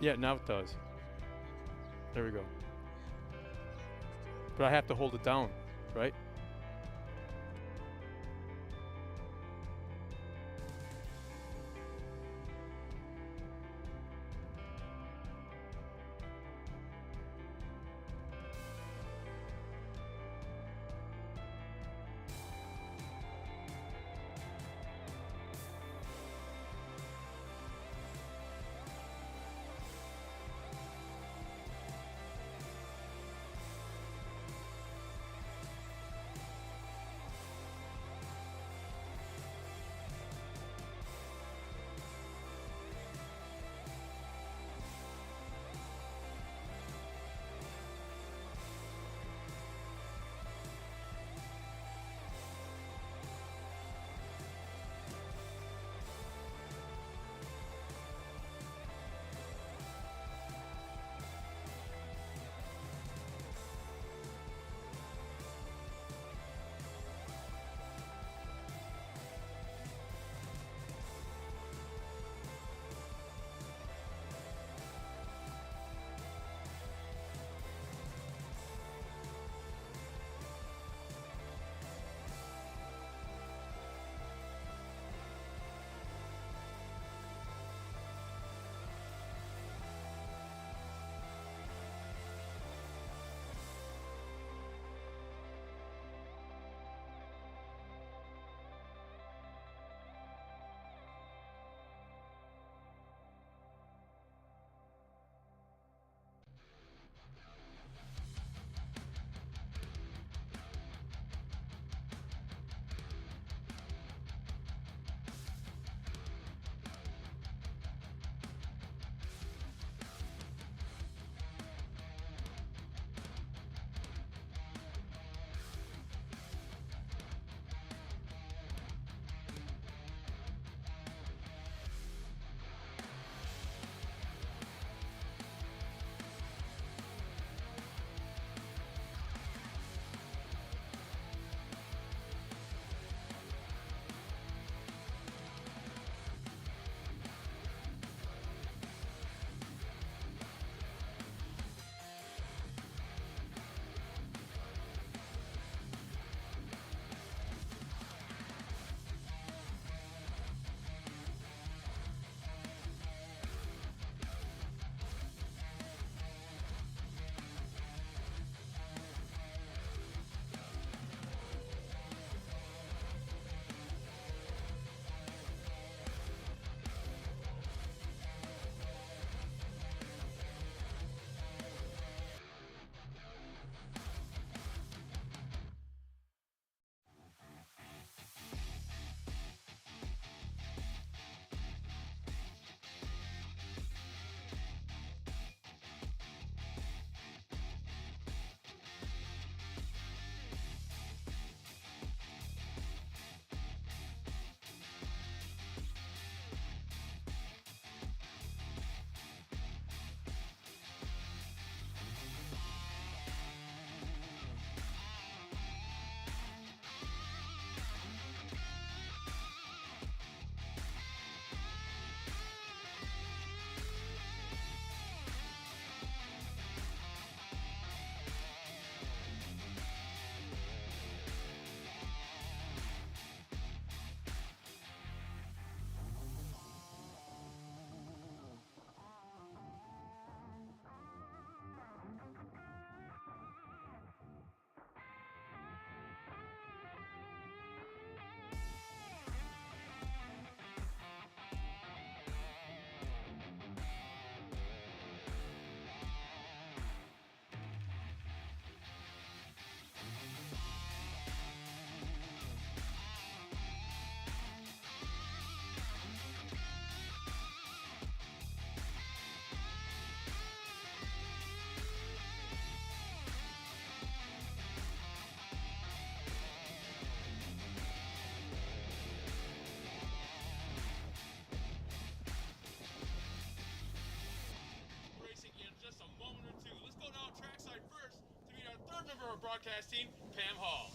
Yeah, now it does. There we go. But I have to hold it down, right? broadcast team, Pam Hall.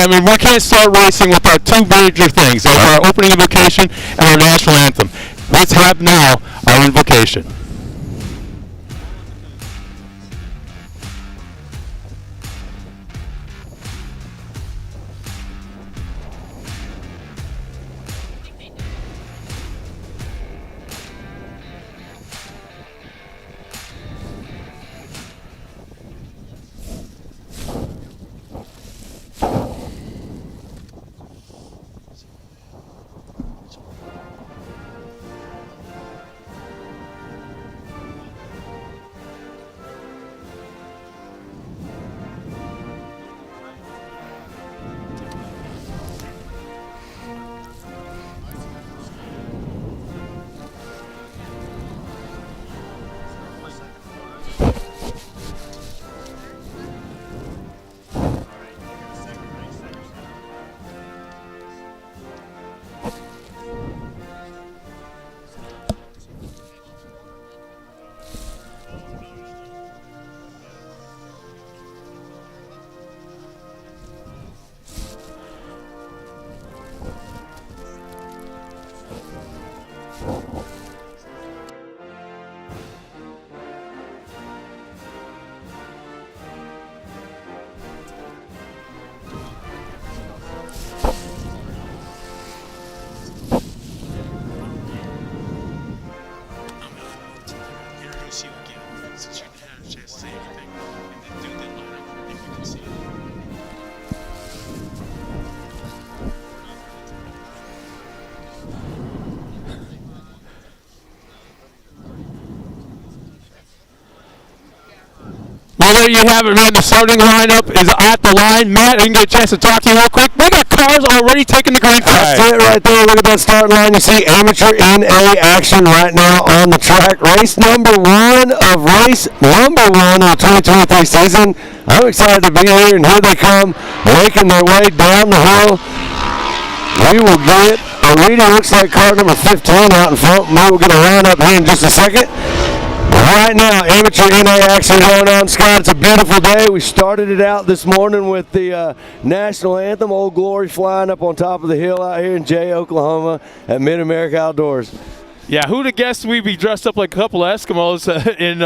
I mean, we can't start racing without two major things. That's our opening invocation and our national anthem. Let's have now our invocation. Well, there you have it, man. The starting lineup is at the line. Matt, I didn't get a chance to talk to you real quick. We got cars already taking the green flag. That's it right there. Look at that start line. You see amateur NA action right now on the track. Race number one of the 2023 season. I'm excited to be here, and here they come, making their way down the hill. We will get a reading. Looks like car number 15 out in front. We will get a lineup here in just a second. Right now, amateur NA action going on, Scott. It's a beautiful day. We started it out this morning with the national anthem, Old Glory, flying up on top of the hill out here in Jay, Oklahoma at Mid-America Outdoors. Yeah, who'd have guessed we'd be dressed up like a couple of Eskimos in,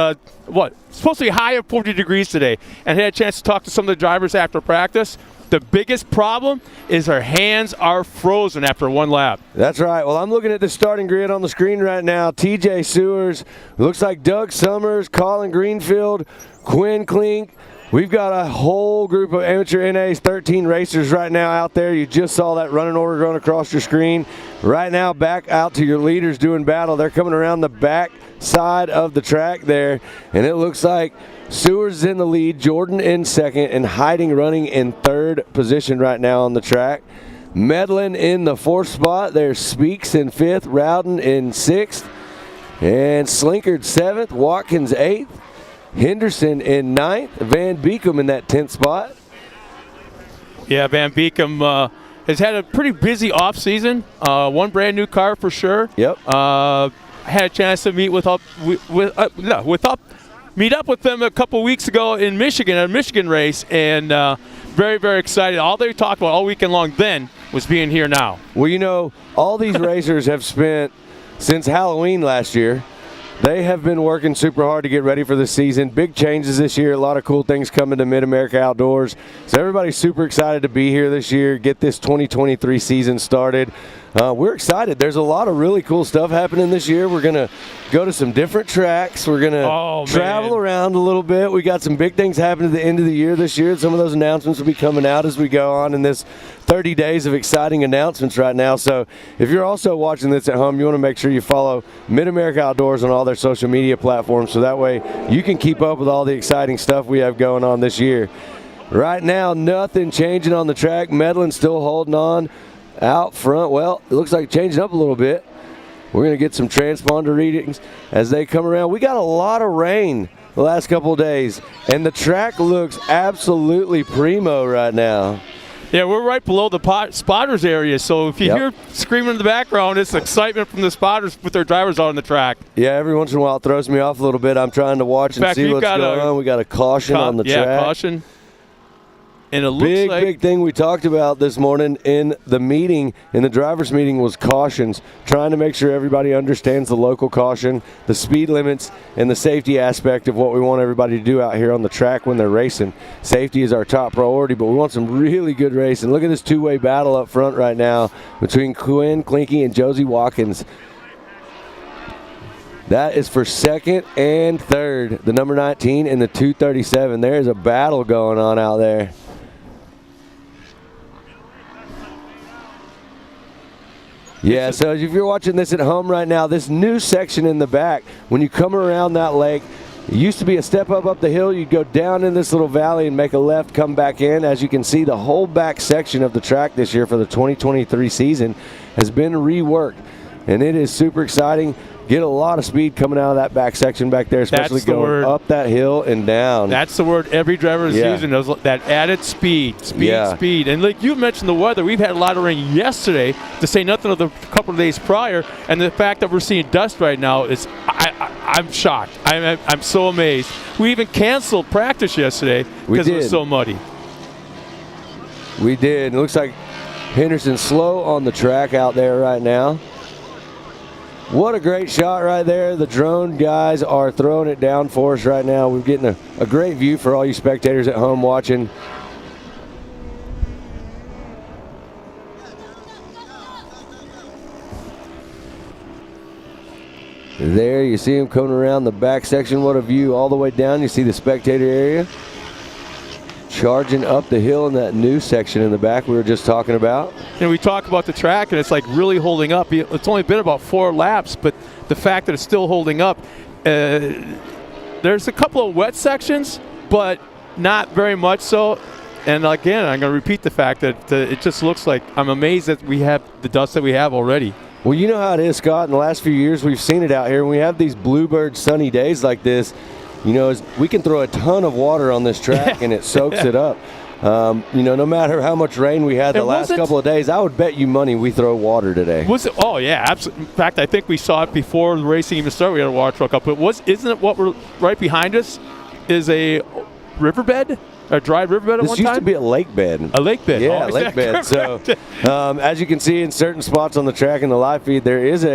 what, supposed to be high of 40 degrees today, and had a chance to talk to some of the drivers after practice. The biggest problem is our hands are frozen after one lap. That's right. Well, I'm looking at the starting grid on the screen right now. TJ Sewers, looks like Doug Summers, Colin Greenfield, Quinn Klink. We've got a whole group of amateur NA's 13 racers right now out there. You just saw that running order going across your screen. Right now, back out to your leaders doing battle. They're coming around the back side of the track there, and it looks like Sewers is in the lead, Jordan in second, and Hiding running in third position right now on the track. Medlin in the fourth spot. There's Speaks in fifth, Rowden in sixth, and Slinkard seventh, Watkins eighth, Henderson in ninth, Van Beekum in that 10th spot. Yeah, Van Beekum has had a pretty busy off season. One brand new car for sure. Yep. Had a chance to meet meet up with them a couple weeks ago in Michigan, at a Michigan race, and very, very excited. All they talked about all weekend long then was being here now. Well, you know, all these racers have spent, since Halloween last year, they have been working super hard to get ready for the season. Big changes this year, a lot of cool things coming to Mid-America Outdoors. So everybody's super excited to be here this year, get this 2023 season started. We're excited. There's a lot of really cool stuff happening this year. We're going to go to some different tracks. We're going to travel around a little bit. We got some big things happening at the end of the year this year. Some of those announcements will be coming out as we go on in this 30 days of exciting announcements right now. So if you're also watching this at home, you want to make sure you follow Mid-America Outdoors on all their social media platforms, so that way you can keep up with all the exciting stuff we have going on this year. Right now, nothing changing on the track. Medlin still holding on out front. Well, it looks like changing up a little bit. We're going to get some transponder readings as they come around. We got a lot of rain the last couple of days, and the track looks absolutely primo right now. Yeah, we're right below the spotters area, so if you hear screaming in the background, it's excitement from the spotters with their drivers out on the track. Yeah, every once in a while it throws me off a little bit. I'm trying to watch and see what's going on. We got a caution on the track. Yeah, caution. And it looks like Big thing we talked about this morning in the meeting, in the driver's meeting, was cautions, trying to make sure everybody understands the local caution, the speed limits, and the safety aspect of what we want everybody to do out here on the track when they're racing. Safety is our top priority, but we want some really good racing. Look at this two-way battle up front right now between Quinn Klinke and Josie Watkins. That is for second and third, the number 19 and the 237. There's a battle going on out there. Yeah, so if you're watching this at home right now, this new section in the back, when you come around that lake, it used to be a step up the hill. You'd go down in this little valley and make a left, come back in. As you can see, the whole back section of the track this year for the 2023 season has been reworked, and it is super exciting. Get a lot of speed coming out of that back section back there, especially going up that hill and down. That's the word every driver is using, that added speed. And like you mentioned the weather, we've had a lot of rain yesterday, to say nothing of the couple of days prior, and the fact that we're seeing dust right now is, I'm shocked. I'm so amazed. We even canceled practice yesterday because it was so muddy. We did. It looks like Henderson's slow on the track out there right now. What a great shot right there. The drone guys are throwing it down for us right now. We're getting a great view for all you spectators at home watching. There you see him coming around the back section. What a view all the way down. You see the spectator area. Charging up the hill in that new section in the back we were just talking about. We talk about the track, and it's like really holding up. It's only been about 4 laps, but the fact that it's still holding up, there's a couple of wet sections, but not very much so. And again, I'm going to repeat the fact that it just looks like, I'm amazed that we have the dust that we have already. Well, you know how it is, Scott. In the last few years, we've seen it out here. When we have these bluebird sunny days like this, you know, we can throw a ton of water on this track and it soaks it up. You know, no matter how much rain we had the last couple of days, I would bet you money we throw water today. Was it? Oh, yeah, absolutely. In fact, I think we saw it before the racing even started. We had a water truck up. But isn't it what we're right behind us is a riverbed? A dry riverbed at one time? This used to be a lake bed. A lake bed. Yeah, a lake bed. So, as you can see in certain spots on the track in the live feed, there is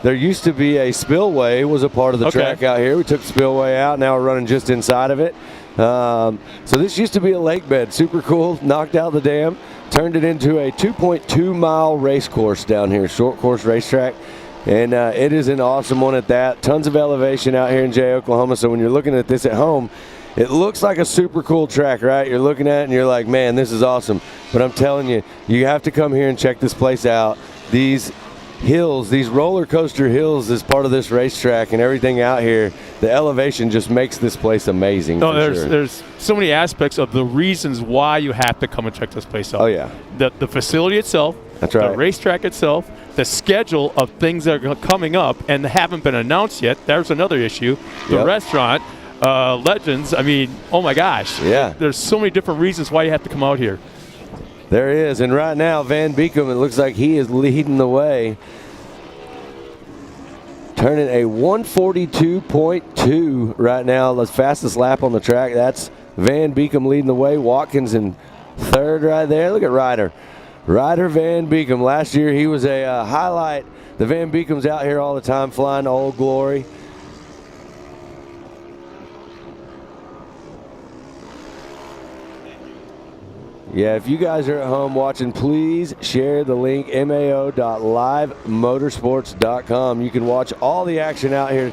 there used to be a spillway was a part of the track out here. We took the spillway out. Now we're running just inside of it. So this used to be a lake bed. Super cool. Knocked out the dam. Turned it into a 2.2-mile race course down here. Short course racetrack. And it is an awesome one at that. Tons of elevation out here in Jay, Oklahoma. So when you're looking at this at home, it looks like a super cool track, right? You're looking at it and you're like, man, this is awesome. But I'm telling you, you have to come here and check this place out. These hills, these roller coaster hills is part of this racetrack, and everything out here, the elevation just makes this place amazing. There's so many aspects of the reasons why you have to come and check this place out. Oh, yeah. The facility itself, that's right. The racetrack itself, the schedule of things that are coming up and haven't been announced yet. There's another issue. The restaurant, Legends, I mean, oh my gosh. Yeah. There's so many different reasons why you have to come out here. There is, and right now Van Beekum, it looks like he is leading the way. Turning a 142.2 right now, the fastest lap on the track. That's Van Beekum leading the way. Watkins in third right there. Look at Ryder. Ryder Van Beekum. Last year he was a highlight. The Van Beekum's out here all the time flying to Old Glory. Yeah, if you guys are at home watching, please share the link, mao.livemotorsports.com. You can watch all the action out here.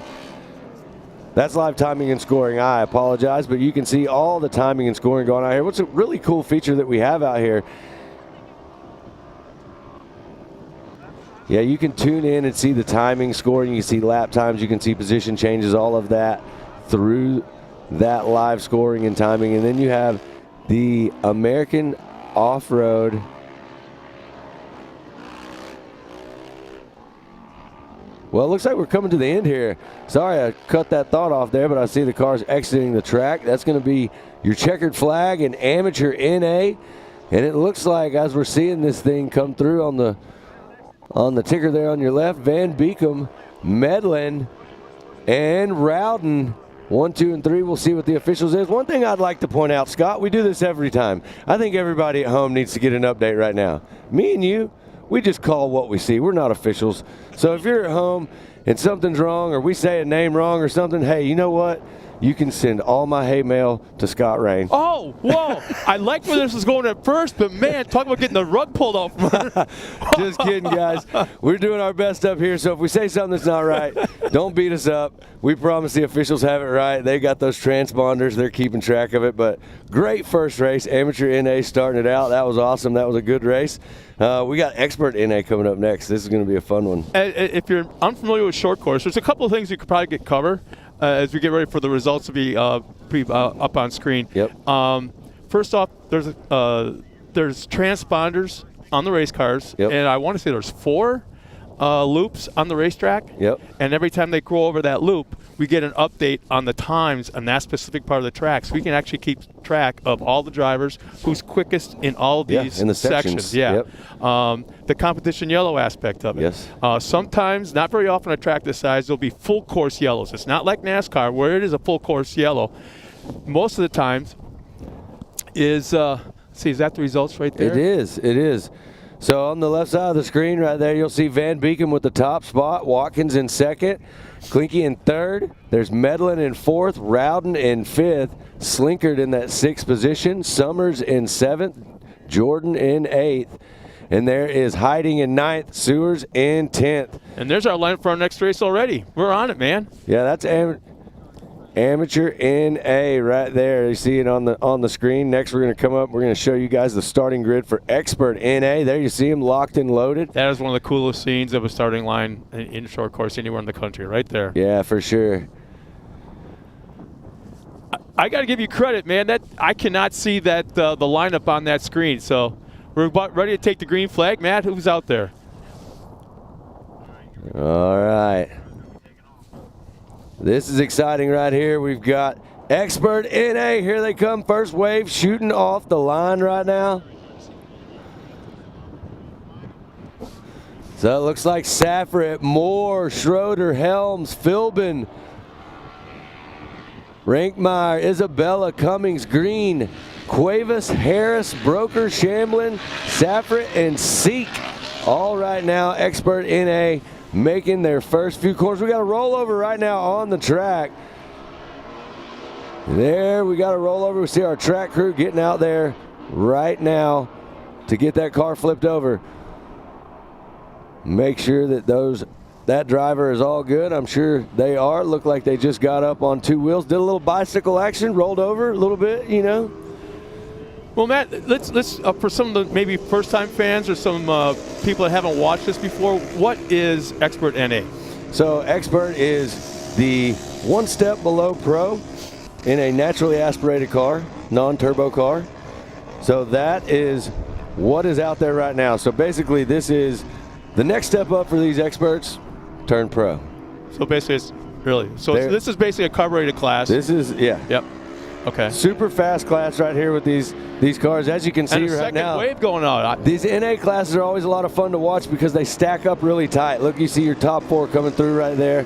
That's live timing and scoring. I apologize, but you can see all the timing and scoring going on here. What's a really cool feature that we have out here? Yeah, you can tune in and see the timing, scoring. You can see lap times. You can see position changes, all of that through that live scoring and timing. And then you have the American Off-Road Well, it looks like we're coming to the end here. Sorry I cut that thought off there, but I see the cars exiting the track. That's going to be your checkered flag and amateur NA. And it looks like, as we're seeing this thing come through on the ticker there on your left, Van Beekum, Medlin, and Rowden 1, 2, and 3. We'll see what the officials is. One thing I'd like to point out, Scott, we do this every time. I think everybody at home needs to get an update right now. Me and you, we just call what we see. We're not officials. So if you're at home and something's wrong or we say a name wrong or something, hey, you know what? You can send all my hate mail to Scott Rain. Oh, whoa. I like where this was going at first, but, man, talk about getting the rug pulled off. Just kidding, guys. We're doing our best up here, so if we say something that's not right, don't beat us up. We promise the officials have it right. They got those transponders. They're keeping track of it. But great first race. Amateur NA starting it out. That was awesome. That was a good race. We got Expert NA coming up next. This is going to be a fun one. If you're unfamiliar with short course, there's a couple of things you could probably get covered as we get ready for the results to be up on screen. Yep. First off, there's transponders on the race cars, Yep. and I want to say there's 4 loops on the racetrack. Yep. And every time they go over that loop, we get an update on the times on that specific part of the track, so we can actually keep track of all the drivers, who's quickest in all of these in the sections. Yep. The competition yellow aspect of it. Yes. Sometimes, not very often, a track this size, there'll be full course yellows. It's not like NASCAR where it is a full course yellow. Most of the times is is that the results right there? It is. It is. So on the left side of the screen right there, you'll see Van Beeken with the top spot, Watkins in second, Klinke in third. There's Medlin in fourth, Rowden in fifth, Slinkard in that 6th position, Summers in 7th, Jordan in 8th. And there is Hiding in 9th, Sewers in 10th. And there's our lineup for our next race already. We're on it, man. Yeah, that's Amateur NA right there. You see it on the screen. Next, we're going to come up. We're going to show you guys the starting grid for Expert NA. There you see them locked and loaded. That is one of the coolest scenes of a starting line in short course anywhere in the country, right there. Yeah, for sure. I got to give you credit, man. That I cannot see that the lineup on that screen. So we're about ready to take the green flag. Matt, who's out there? All right. This is exciting right here. We've got Expert NA. Here they come. First wave shooting off the line right now. So it looks like Safrit, Moore, Schroeder, Helms, Philbin, Rankmeyer, Isabella, Cummings, Green, Cuevas, Harris, Broker, Shamblin, Safrit, and Seek. All right now, Expert NA making their first few corners. We got a rollover right now on the track. There, we got a rollover. We see our track crew getting out there right now to get that car flipped over. Make sure that that driver is all good. I'm sure they are. Look like they just got up on 2 wheels, did a little bicycle action, rolled over a little bit, you know. Well, Matt, let's for some of the maybe first-time fans or some people that haven't watched this before, what is Expert NA? So Expert is the one step below Pro in a naturally aspirated car, non-turbo car. So that is what is out there right now. So basically this is the next step up for these experts, turn Pro. So basically it's really, this is basically a carbureted class. This is, yeah. Yep. Okay. Super fast class right here with these cars, as you can see and a right now. second wave going on. These NA classes are always a lot of fun to watch because they stack up really tight. Look, you see your top 4 coming through right there.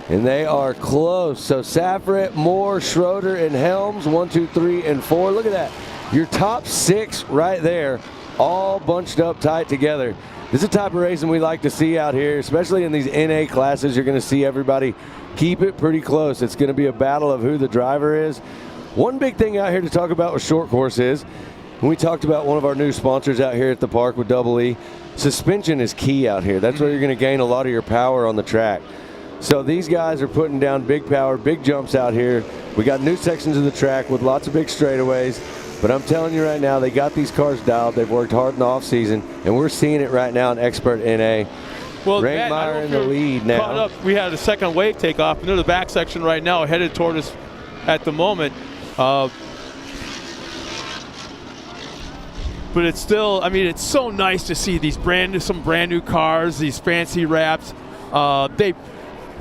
And they are close. So Safrit, Moore, Schroeder, and Helms, 1, 2, 3, and 4. Look at that. Your top 6 right there, all bunched up tight together. This is the type of racing we like to see out here, especially in these NA classes. You're going to see everybody keep it pretty close. It's going to be a battle of who the driver is. One big thing out here to talk about with short course is, when we talked about one of our new sponsors out here at the park with Double E, suspension is key out here. That's where you're going to gain a lot of your power on the track. So these guys are putting down big power, big jumps out here. We got new sections of the track with lots of big straightaways. But I'm telling you right now, they got these cars dialed. They've worked hard in the offseason, and we're seeing it right now in Expert NA. Well, Rankmeyer in the lead now. Caught up. We had a second wave take off, and they're the back section right now, headed toward us at the moment. But it's still, I mean, it's so nice to see these some brand new cars, these fancy wraps.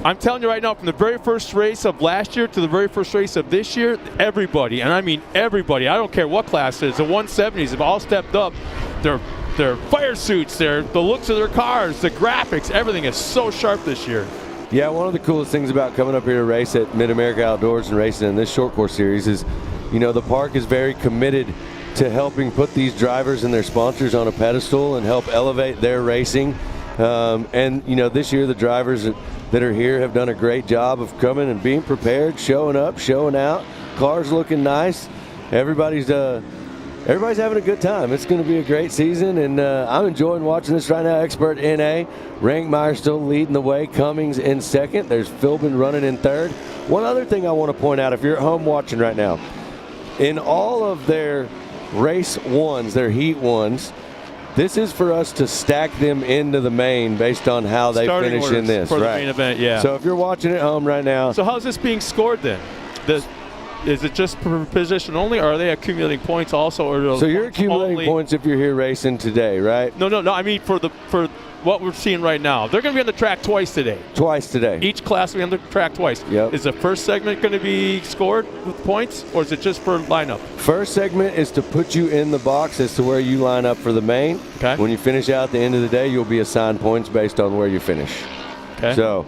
I'm telling you right now, from the very first race of last year to the very first race of this year, everybody, and I mean everybody, I don't care what class it is, the 170s have all stepped up. Their fire suits, the looks of their cars, the graphics, everything is so sharp this year. Yeah, one of the coolest things about coming up here to race at Mid-America Outdoors and racing in this short course series is, you know, the park is very committed to helping put these drivers and their sponsors on a pedestal and help elevate their racing. And, you know, this year the drivers that are here have done a great job of coming and being prepared, showing up, showing out. Cars looking nice. Everybody's having a good time. It's going to be a great season, and I'm enjoying watching this right now. Expert NA, Rankmeyer still leading the way. Cummings in second. There's Philbin running in third. One other thing I want to point out, if you're at home watching right now, in all of their race ones, their heat ones, this is for us to stack them into the main based on how they Starting finish in this. for right. the main event, yeah. So if you're watching at home right now. So how's this being scored then? Is it just per position only, or are they accumulating points also? Or so you're accumulating points if you're here racing today, right? No. I mean for what we're seeing right now. They're going to be on the track twice today. Twice today. Each class will be on the track twice. Yep. Is the first segment going to be scored with points, or is it just for lineup? First segment is to put you in the box as to where you line up for the main. Okay. When you finish out at the end of the day, you'll be assigned points based on where you finish. Okay. So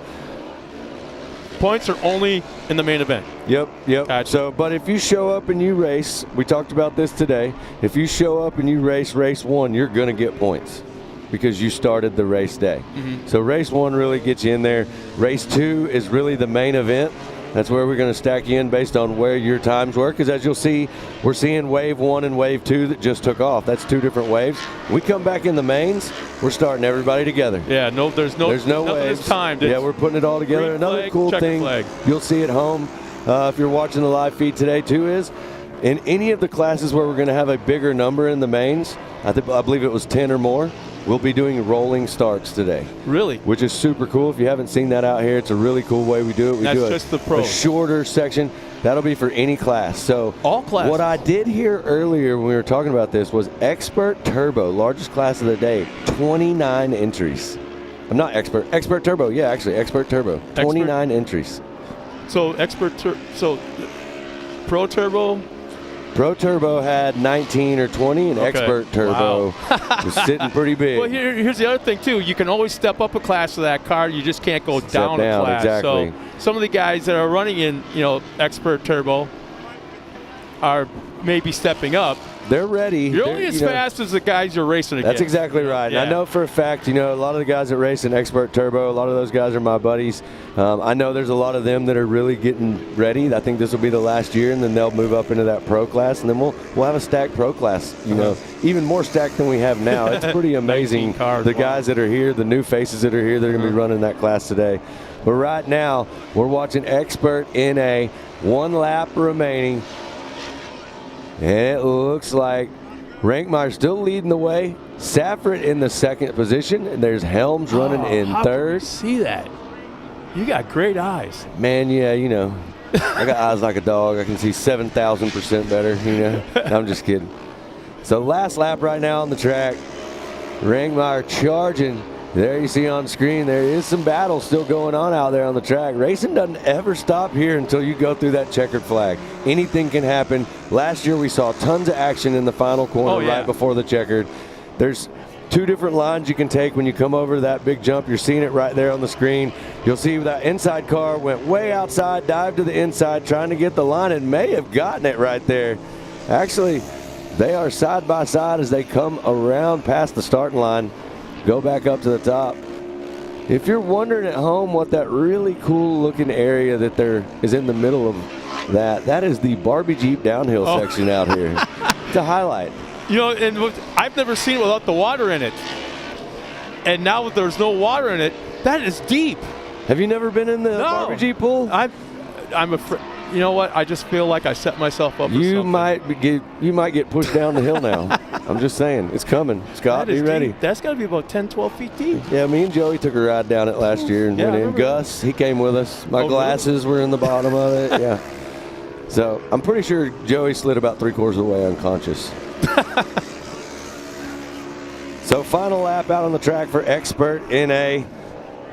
points are only in the main event. Yep. Gotcha. So, but if you show up and you race, we talked about this today. If you show up and you race one, you're going to get points because you started the race day. Mm-hmm. So race one really gets you in there. Race two is really the main event. That's where we're going to stack you in based on where your times were. Because as you'll see, we're seeing wave one and wave two that just took off. That's two different waves. We come back in the mains, we're starting everybody together. Yeah, there's no waves. Time. Yeah, we're putting it all together. Another flag, cool checkered thing flag. you'll see at home if you're watching the live feed today too is in any of the classes where we're going to have a bigger number in the mains, I believe it was 10 or more, we'll be doing rolling starts today. Really? Which is super cool. If you haven't seen that out here, it's a really cool way we do it. That's do just the pros. A shorter section. That'll be for any class. So all classes. What I did hear earlier when we were talking about this was Expert Turbo, largest class of the day, 29 entries. I'm not Expert Turbo. Yeah, actually, Expert Turbo, 29 entries. So Pro Turbo? Pro Turbo had 19 or 20, and Okay. Expert Turbo was sitting pretty big. Well, here's the other thing, too. You can always step up a class to that car. You just can't go down a class. Exactly. So some of the guys that are running in, Expert Turbo are maybe stepping up. They're ready. You're only as fast as the guys you're racing against. That's exactly right. Yeah. And I know for a fact, a lot of the guys that race in Expert Turbo, a lot of those guys are my buddies. I know there's a lot of them that are really getting ready. I think this will be the last year, and then they'll move up into that pro class, and then we'll have a stacked pro class, even more stacked than we have now. It's pretty amazing. Cars, the guys that are here, the new faces that are here, they're going to be running that class today. But right now, we're watching Expert NA, 1 lap remaining. And it looks like Rankmeyer still leading the way. Safford in the second position. And there's Helms running in third. See that? You got great eyes. Man, yeah, I got eyes like a dog. I can see 7,000% better, I'm just kidding. So last lap right now on the track. Rankmeyer charging. There you see on screen, there is some battle still going on out there on the track. Racing doesn't ever stop here until you go through that checkered flag. Anything can happen. Last year we saw tons of action in the final corner right before the checkered. There's 2 different lines you can take when you come over to that big jump. You're seeing it right there on the screen. You'll see that inside car went way outside, dived to the inside, trying to get the line, and may have gotten it right there. Actually, they are side by side as they come around past the starting line. Go back up to the top. If you're wondering at home what that really cool looking area that there is in the middle of that is the Barbie Jeep downhill section out here. It's a highlight. And I've never seen it without the water in it. And now that there's no water in it, that is deep. Have you never been in the Barbie Jeep pool? I'm afraid. You know what? I just feel like I set myself up for you something. You might get pushed down the hill now. I'm just saying. It's coming. Scott, be ready. Deep. That's got to be about 10, 12 feet deep. Yeah, me and Joey took a ride down it last year and went in. Gus, he came with us. My glasses were in the bottom of it. Yeah. So I'm pretty sure Joey slid about 3/4 of the way unconscious. So final lap out on the track for Expert NA.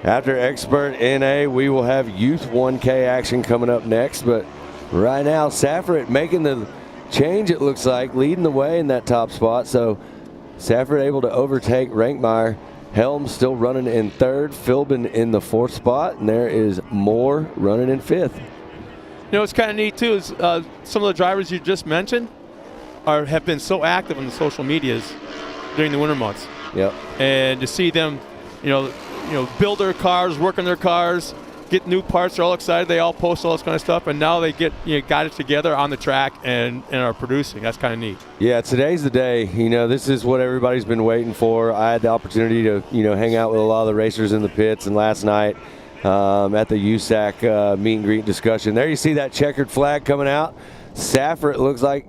After Expert NA, we will have Youth 1K action coming up next. But right now, Safford making the change, it looks like, leading the way in that top spot. So Safford able to overtake Rankmeyer Helms still running in third, Philbin in the fourth spot, and there is Moore running in fifth. You know, what's kind of neat too is some of the drivers you just mentioned have been so active on the social medias during the winter months. Yep. And to see them, build their cars, work on their cars, get new parts, they're all excited. They all post all this kind of stuff, and now they got it together on the track and are producing. That's kind of neat. Yeah, today's the day. This is what everybody's been waiting for. I had the opportunity to, hang out with a lot of the racers in the pits, and last night at the USAC meet and greet discussion. There you see that checkered flag coming out. Safford looks like,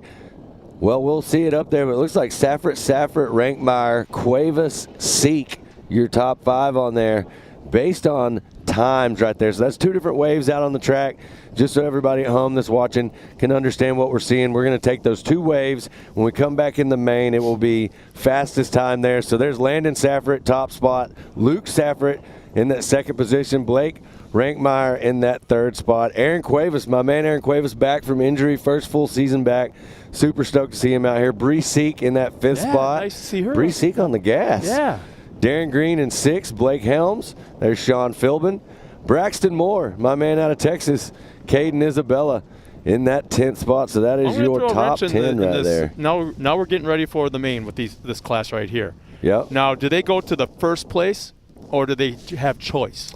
well, we'll see it up there, but it looks like Safford, Rankmeyer, Cuevas, Seek, your top 5 on there based on times right there. So that's 2 different waves out on the track, just so everybody at home that's watching can understand what we're seeing. We're going to take those 2 waves. When we come back in the main, it will be fastest time there. So there's Landon Safford, top spot, Luke Safford in that second position, Blake Rankmeyer in that third spot. Aaron Cuevas, my man Aaron Cuevas, back from injury, first full season back. Super stoked to see him out here. Bree Seek in that 5th spot. Nice to see her. Bree Seek on the gas. Yeah. Darren Green in 6th, Blake Helms. There's Sean Philbin. Braxton Moore, my man out of Texas. Caden Isabella in that 10th spot. So that is your top 10 right there. Now we're getting ready for the main with this class right here. Yep. Now, do they go to the first place, or do they have choice?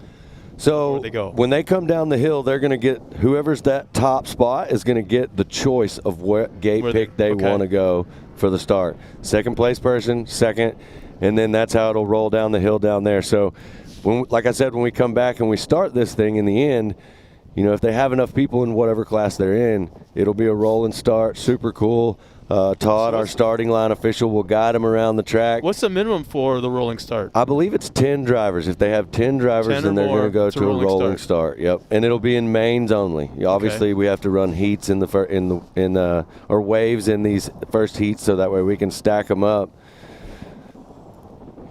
So they go? When they come down the hill, they're going to get whoever's that top spot is going to get the choice of what gate pick they want to go for the start. Second place person, second, and then that's how it'll roll down the hill down there. So, like I said, when we come back and we start this thing in the end, if they have enough people in whatever class they're in, it'll be a rolling start, super cool. Todd, our starting line official, will guide them around the track. What's the minimum for the rolling start? I believe it's 10 drivers. If they have 10 drivers, then they're going to go to a rolling start. Yep, and it'll be in mains only. Obviously, we have to run heats or waves in these first heats, so that way we can stack them up.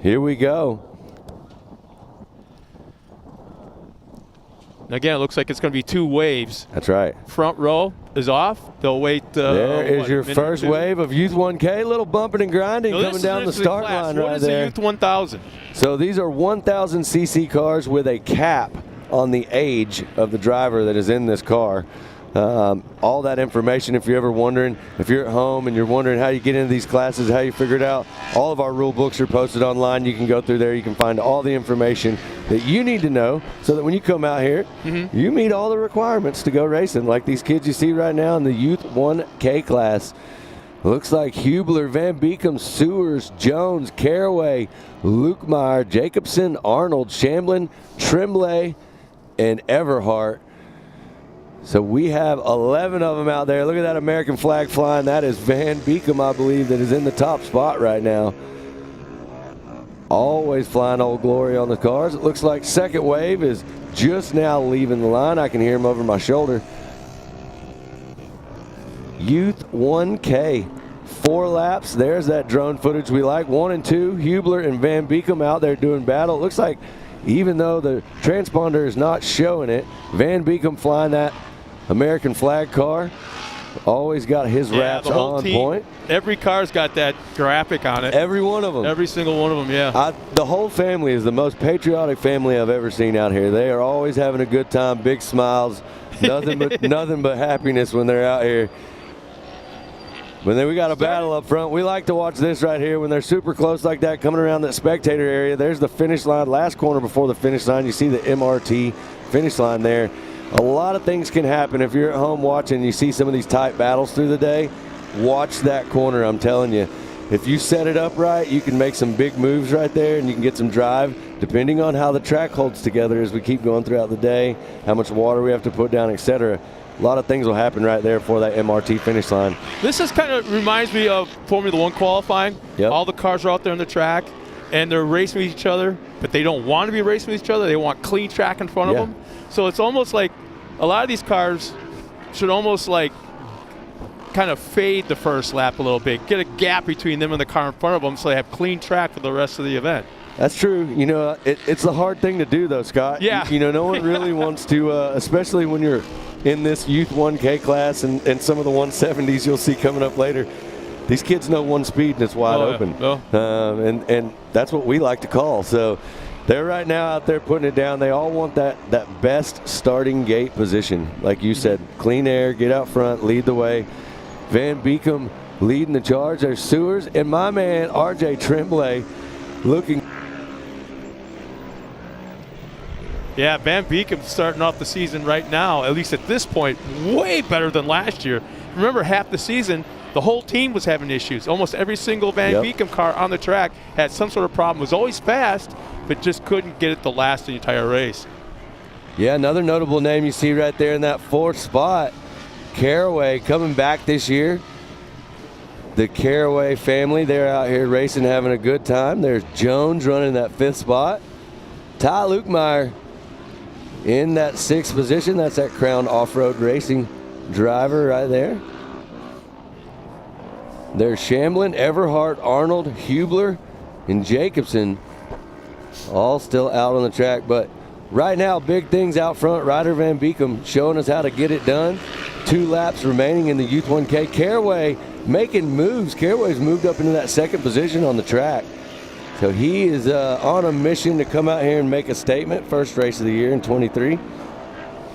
Here we go. Again, it looks like it's going to be 2 waves. That's right. Front row is off. They'll wait. There is your first wave of Youth 1K. Little bumping and grinding coming down the start line right there. What is the Youth 1000? So these are 1,000 cc cars with a cap on the age of the driver that is in this car. All that information, if you're ever wondering, if you're at home and you're wondering how you get into these classes, how you figure it out, all of our rule books are posted online. You can go through there. You can find all the information that you need to know so that when you come out here, you meet all the requirements to go racing. Like these kids you see right now in the Youth 1K class. Looks like Hubler, Van Beekum, Sewers, Jones, Caraway, Lukemeyer, Jacobson, Arnold, Shamblin, Tremblay, and Everhart. So we have 11 of them out there. Look at that American flag flying. That is Van Beekum, I believe, that is in the top spot right now. Always flying Old Glory on the cars. It looks like second wave is just now leaving the line. I can hear him over my shoulder. Youth 1K. 4 laps. There's that drone footage we like. 1 and 2. Hubler and Van Beekum out there doing battle. It looks like even though the transponder is not showing it, Van Beekum flying that American flag car. Always got his wraps on point. Every car's got that graphic on it. Every one of them. Every single one of them, yeah. The whole family is the most patriotic family I've ever seen out here. They are always having a good time, big smiles, nothing but happiness when they're out here. But then we got a battle up front. We like to watch this right here when they're super close like that, coming around that spectator area. There's the finish line, last corner before the finish line. You see the MRT finish line there. A lot of things can happen if you're at home watching and you see some of these tight battles through the day. Watch that corner, I'm telling you. If you set it up right, you can make some big moves right there and you can get some drive, depending on how the track holds together as we keep going throughout the day, how much water we have to put down, etc. A lot of things will happen right there for that MRT finish line. This is kind of reminds me of Formula One qualifying. Yep. All the cars are out there on the track, and they're racing with each other, but they don't want to be racing with each other. They want clean track in front of them. So it's almost like a lot of these cars should almost like kind of fade the first lap a little bit, get a gap between them and the car in front of them so they have clean track for the rest of the event. That's true. It's a hard thing to do, though, Scott. Yeah. No one really wants to, especially when you're in this Youth 1K class and some of the 170s you'll see coming up later. these kids know one speed and it's wide Oh, yeah. open. Oh. And that's what we like to call. So they're right now out there putting it down. They all want that best starting gate position. Like you said, clean air, get out front, lead the way. Van Beekem leading the charge. There's Sewers and my man R.J. Tremblay looking. Yeah, Van Beekem starting off the season right now, at least at this point, way better than last year. Remember, half the season, the whole team was having issues. Almost every single Van Beekem car on the track had some sort of problem. Was always fast, but just couldn't get it to last the entire race. Yeah, another notable name you see right there in that 4th spot, Caraway coming back this year. The Caraway family, they're out here racing, having a good time. There's Jones running that 5th spot. Ty Lukemire in that 6th position. That's that Crown Off-Road Racing driver right there. There's Shamblin, Everhart, Arnold, Hubler, and Jacobson all still out on the track. But right now, big things out front. Ryder Van Beekem showing us how to get it done. 2 laps remaining in the Youth 1K. Caraway making moves. Caraway's moved up into that 2nd position on the track. So he is on a mission to come out here and make a statement. First race of the year in 23.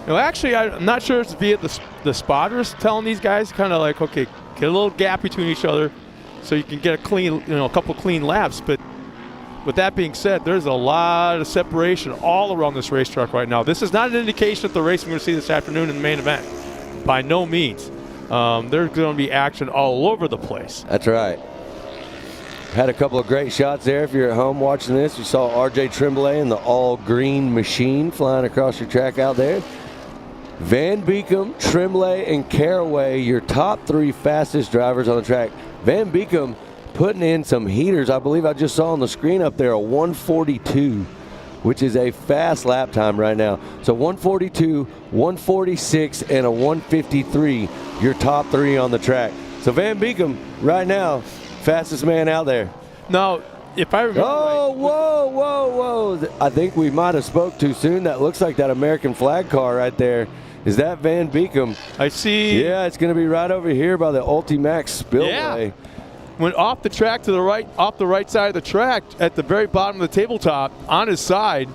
No, actually, I'm not sure it's via the spotters telling these guys kind of like, okay, get a little gap between each other so you can get a clean, a couple clean laps. But with that being said, there's a lot of separation all around this racetrack right now. This is not an indication of the race we're going to see this afternoon in the main event. By no means. There's going to be action all over the place. That's right. Had a couple of great shots there. If you're at home watching this, you saw R.J. Tremblay in the all-green machine flying across your track out there. Van Beekem, Tremblay, and Caraway, your top 3 fastest drivers on the track. Van Beekem putting in some heaters. I believe I just saw on the screen up there a 142, which is a fast lap time right now. So 142, 146, and a 153, your top 3 on the track. So Van Beekem right now, fastest man out there. Now, if I remember whoa. I think we might have spoke too soon. That looks like that American flag car right there. Is that Van Beekem? I see. Yeah, it's going to be right over here by the Ultimax Spillway. Yeah. Went off the track to the right, off the right side of the track at the very bottom of the tabletop on his side.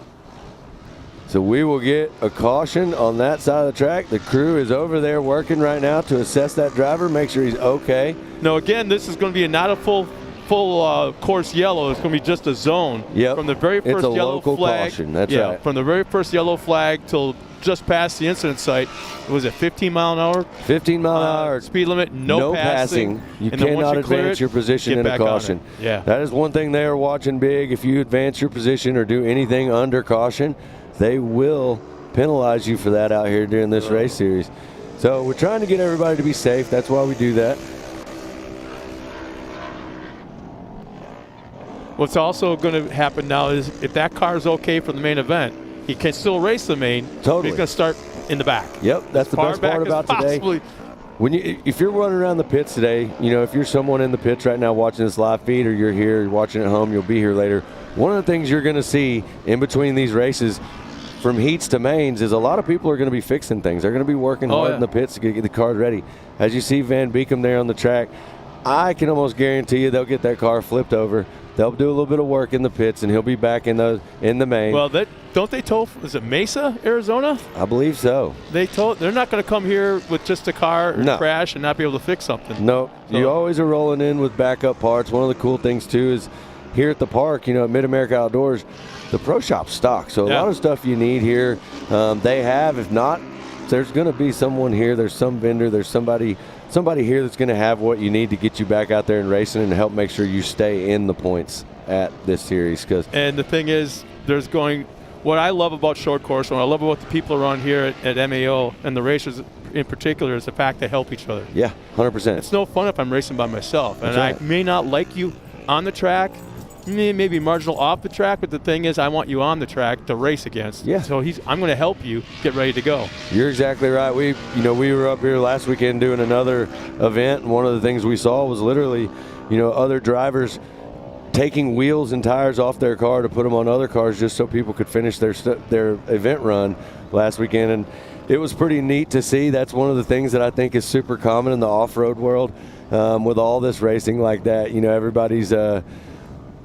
So we will get a caution on that side of the track. The crew is over there working right now to assess that driver, make sure he's okay. No, again, this is going to be not a full course yellow. It's going to be just a zone. Yep. From the very first it's a yellow local flag. Caution. That's right. From the very first yellow flag till just past the incident site. Was it 15 mile an hour? 15 mile an hour. Speed limit, no passing. You and then cannot once you clear advance it, your position get in a back on caution. it. Yeah. That is one thing they are watching big. If you advance your position or do anything under caution, they will penalize you for that out here during this race series. So we're trying to get everybody to be safe. That's why we do that. What's also going to happen now is if that car is okay for the main event, he can still race the main. Totally. He's going to start in the back. Yep, that's the best part about today. If you're running around the pits today, if you're someone in the pits right now watching this live feed, or you're here, you're watching at home, you'll be here later. One of the things you're going to see in between these races, from heats to mains, is a lot of people are going to be fixing things. They're going to be working hard in the pits to get the cars ready. As you see Van Beekem there on the track, I can almost guarantee you they'll get that car flipped over. They'll do a little bit of work in the pits, and he'll be back in the main. Well, don't they tow? Is it Mesa, Arizona? I believe so. They're not going to come here with just a car or crash and not be able to fix something. No, you always are rolling in with backup parts. One of the cool things too is here at the park, at Mid-America Outdoors, the Pro Shop stock. So a lot of stuff you need here, they have. If not, there's going to be someone here. There's some vendor. There's somebody here that's going to have what you need to get you back out there and racing and help make sure you stay in the points at this series. And the thing is, what I love about short course, what I love about the people around here at MAO and the racers in particular, is the fact they help each other. Yeah, 100%. It's no fun if I'm racing by myself. And right. I may not like you on the track, maybe marginal off the track, but the thing is, I want you on the track to race against. Yeah. So I'm going to help you get ready to go. You're exactly right. We were up here last weekend doing another event, and one of the things we saw was literally, other drivers taking wheels and tires off their car to put them on other cars just so people could finish their event run last weekend. And it was pretty neat to see. That's one of the things that I think is super common in the off-road world. with all this racing like that. You know,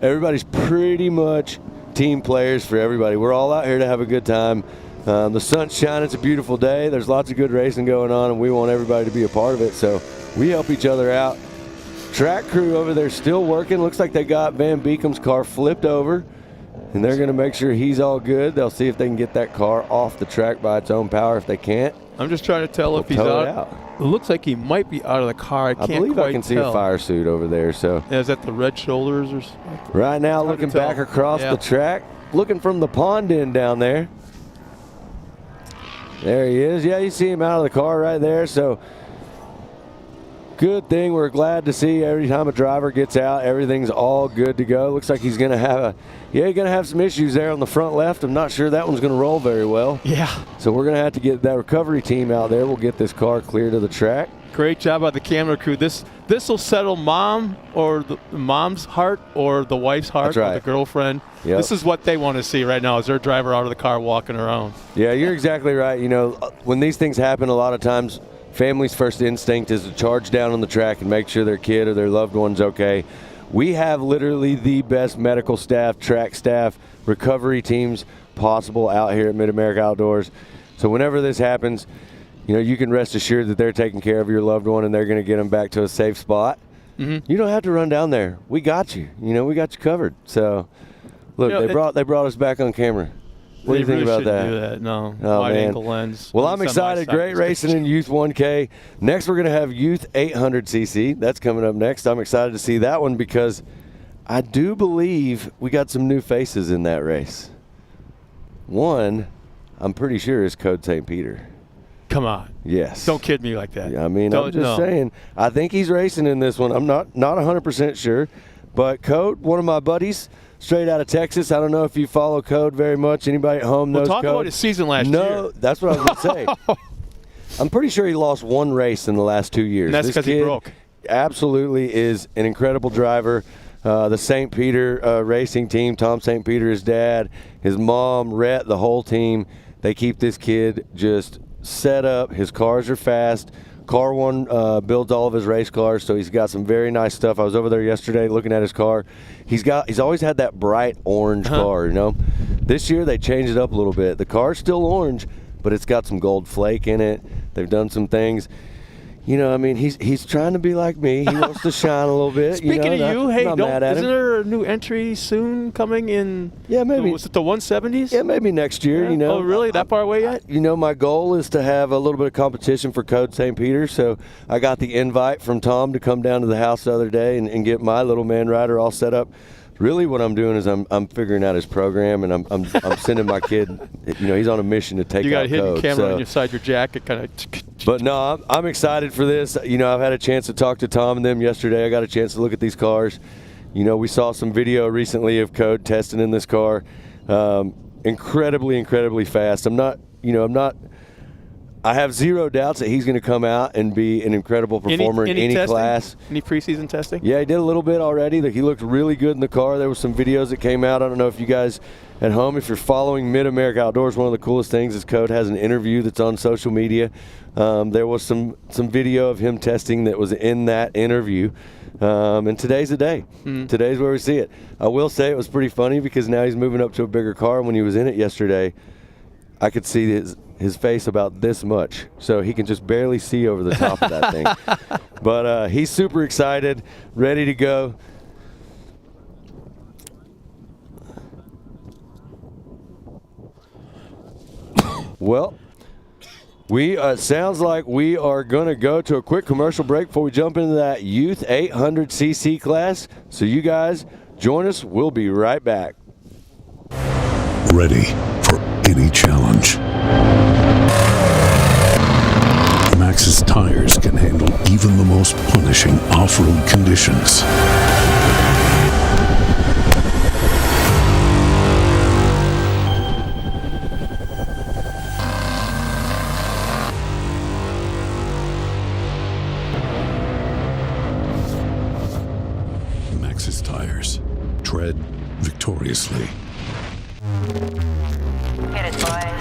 everybody's pretty much team players for everybody. We're all out here to have a good time. The sun's shining. It's a beautiful day. There's lots of good racing going on, and we want everybody to be a part of it. So we help each other out. Track crew over there still working. Looks like they got Van Beekam's car flipped over, and they're going to make sure he's all good. They'll see if they can get that car off the track by its own power. If they can't, I'm just trying to tell if he's out. It looks like he might be out of the car. I believe I can see a fire suit over there. So is that the red shoulders or something? Right now, looking back across the track, looking from the pond end down there. There he is. Yeah, you see him out of the car right there. So good thing. We're glad to see every time a driver gets out, everything's all good to go. Looks like he's going to have some issues there on the front left. I'm not sure that one's going to roll very well. Yeah. So we're going to have to get that recovery team out there. We'll get this car clear to the track. Great job by the camera crew. This will settle mom or the mom's heart or the wife's heart or the girlfriend. Yep. This is what they want to see right now is their driver out of the car walking around. Yeah, you're exactly right. You know, when these things happen, a lot of times family's first instinct is to charge down on the track and make sure their kid or their loved one's okay. We have literally the best medical staff, track staff, recovery teams possible out here at Mid-America Outdoors. So whenever this happens, you know, you can rest assured that they're taking care of your loved one and they're going to get them back to a safe spot. Mm-hmm. You don't have to run down there. We got you. You know, we got you covered. So, look, they brought us back on camera. What do you think about that? Do that? No. Oh, wide man. angle lens. Well, I'm excited. Great racing in Youth 1K. Next, we're going to have Youth 800cc. That's coming up next. I'm excited to see that one because I do believe we got some new faces in that race. One, I'm pretty sure is Code St. Peter. Come on. Yes. Don't kid me like that. Yeah, I mean, I'm just saying. I think he's racing in this one. I'm not 100% sure. But Code, one of my buddies, straight out of Texas. I don't know if you follow Code very much. Anybody at home knows Code? Talk about his season last year. No, that's what I was going to say. I'm pretty sure he lost one race in the last 2 years. And that's because he broke. Absolutely is an incredible driver. The St. Peter racing team, Tom St. Peter, his dad, his mom, Rhett, the whole team, they keep this kid just set up. His cars are fast. Car One builds all of his race cars, so he's got some very nice stuff. I was over there yesterday looking at his car. He's always had that bright orange car, you know. This year they changed it up a little bit. The car's still orange, but it's got some gold flake in it. They've done some things. You know, I mean, he's trying to be like me. He wants to shine a little bit. Speaking of you, hey, isn't there a new entry soon coming in? Yeah, maybe. Was it the 170s? Yeah, maybe next year, you know. Oh, really? That far away yet? You know, my goal is to have a little bit of competition for Code St. Peter, so I got the invite from Tom to come down to the house the other day and get my little man rider all set up. Really what I'm doing is I'm figuring out his program, and I'm sending my kid, you know, he's on a mission to take out Code. You got a hidden camera on your side your jacket, kind of. But no, I'm excited for this. You know, I've had a chance to talk to Tom and them yesterday. I got a chance to look at these cars. You know, we saw some video recently of Code testing in this car. Incredibly fast. I have zero doubts that he's going to come out and be an incredible performer in any class. Any preseason testing? Yeah, he did a little bit already. He looked really good in the car. There were some videos that came out. I don't know if you guys at home, if you're following Mid-America Outdoors, one of the coolest things is Code has an interview that's on social media. There was some video of him testing that was in that interview. And today's the day. Today's where we see it. I will say it was pretty funny because now he's moving up to a bigger car. When he was in it yesterday, I could see his face about this much, so he can just barely see over the top of that thing. But he's super excited, ready to go. Well, sounds like we are going to go to a quick commercial break before we jump into that Youth 800cc class. So you guys join us. We'll be right back. Ready for any challenge. Maxxis tires can handle even the most punishing off-road conditions. Maxxis tires. Tread victoriously. Get it, boys.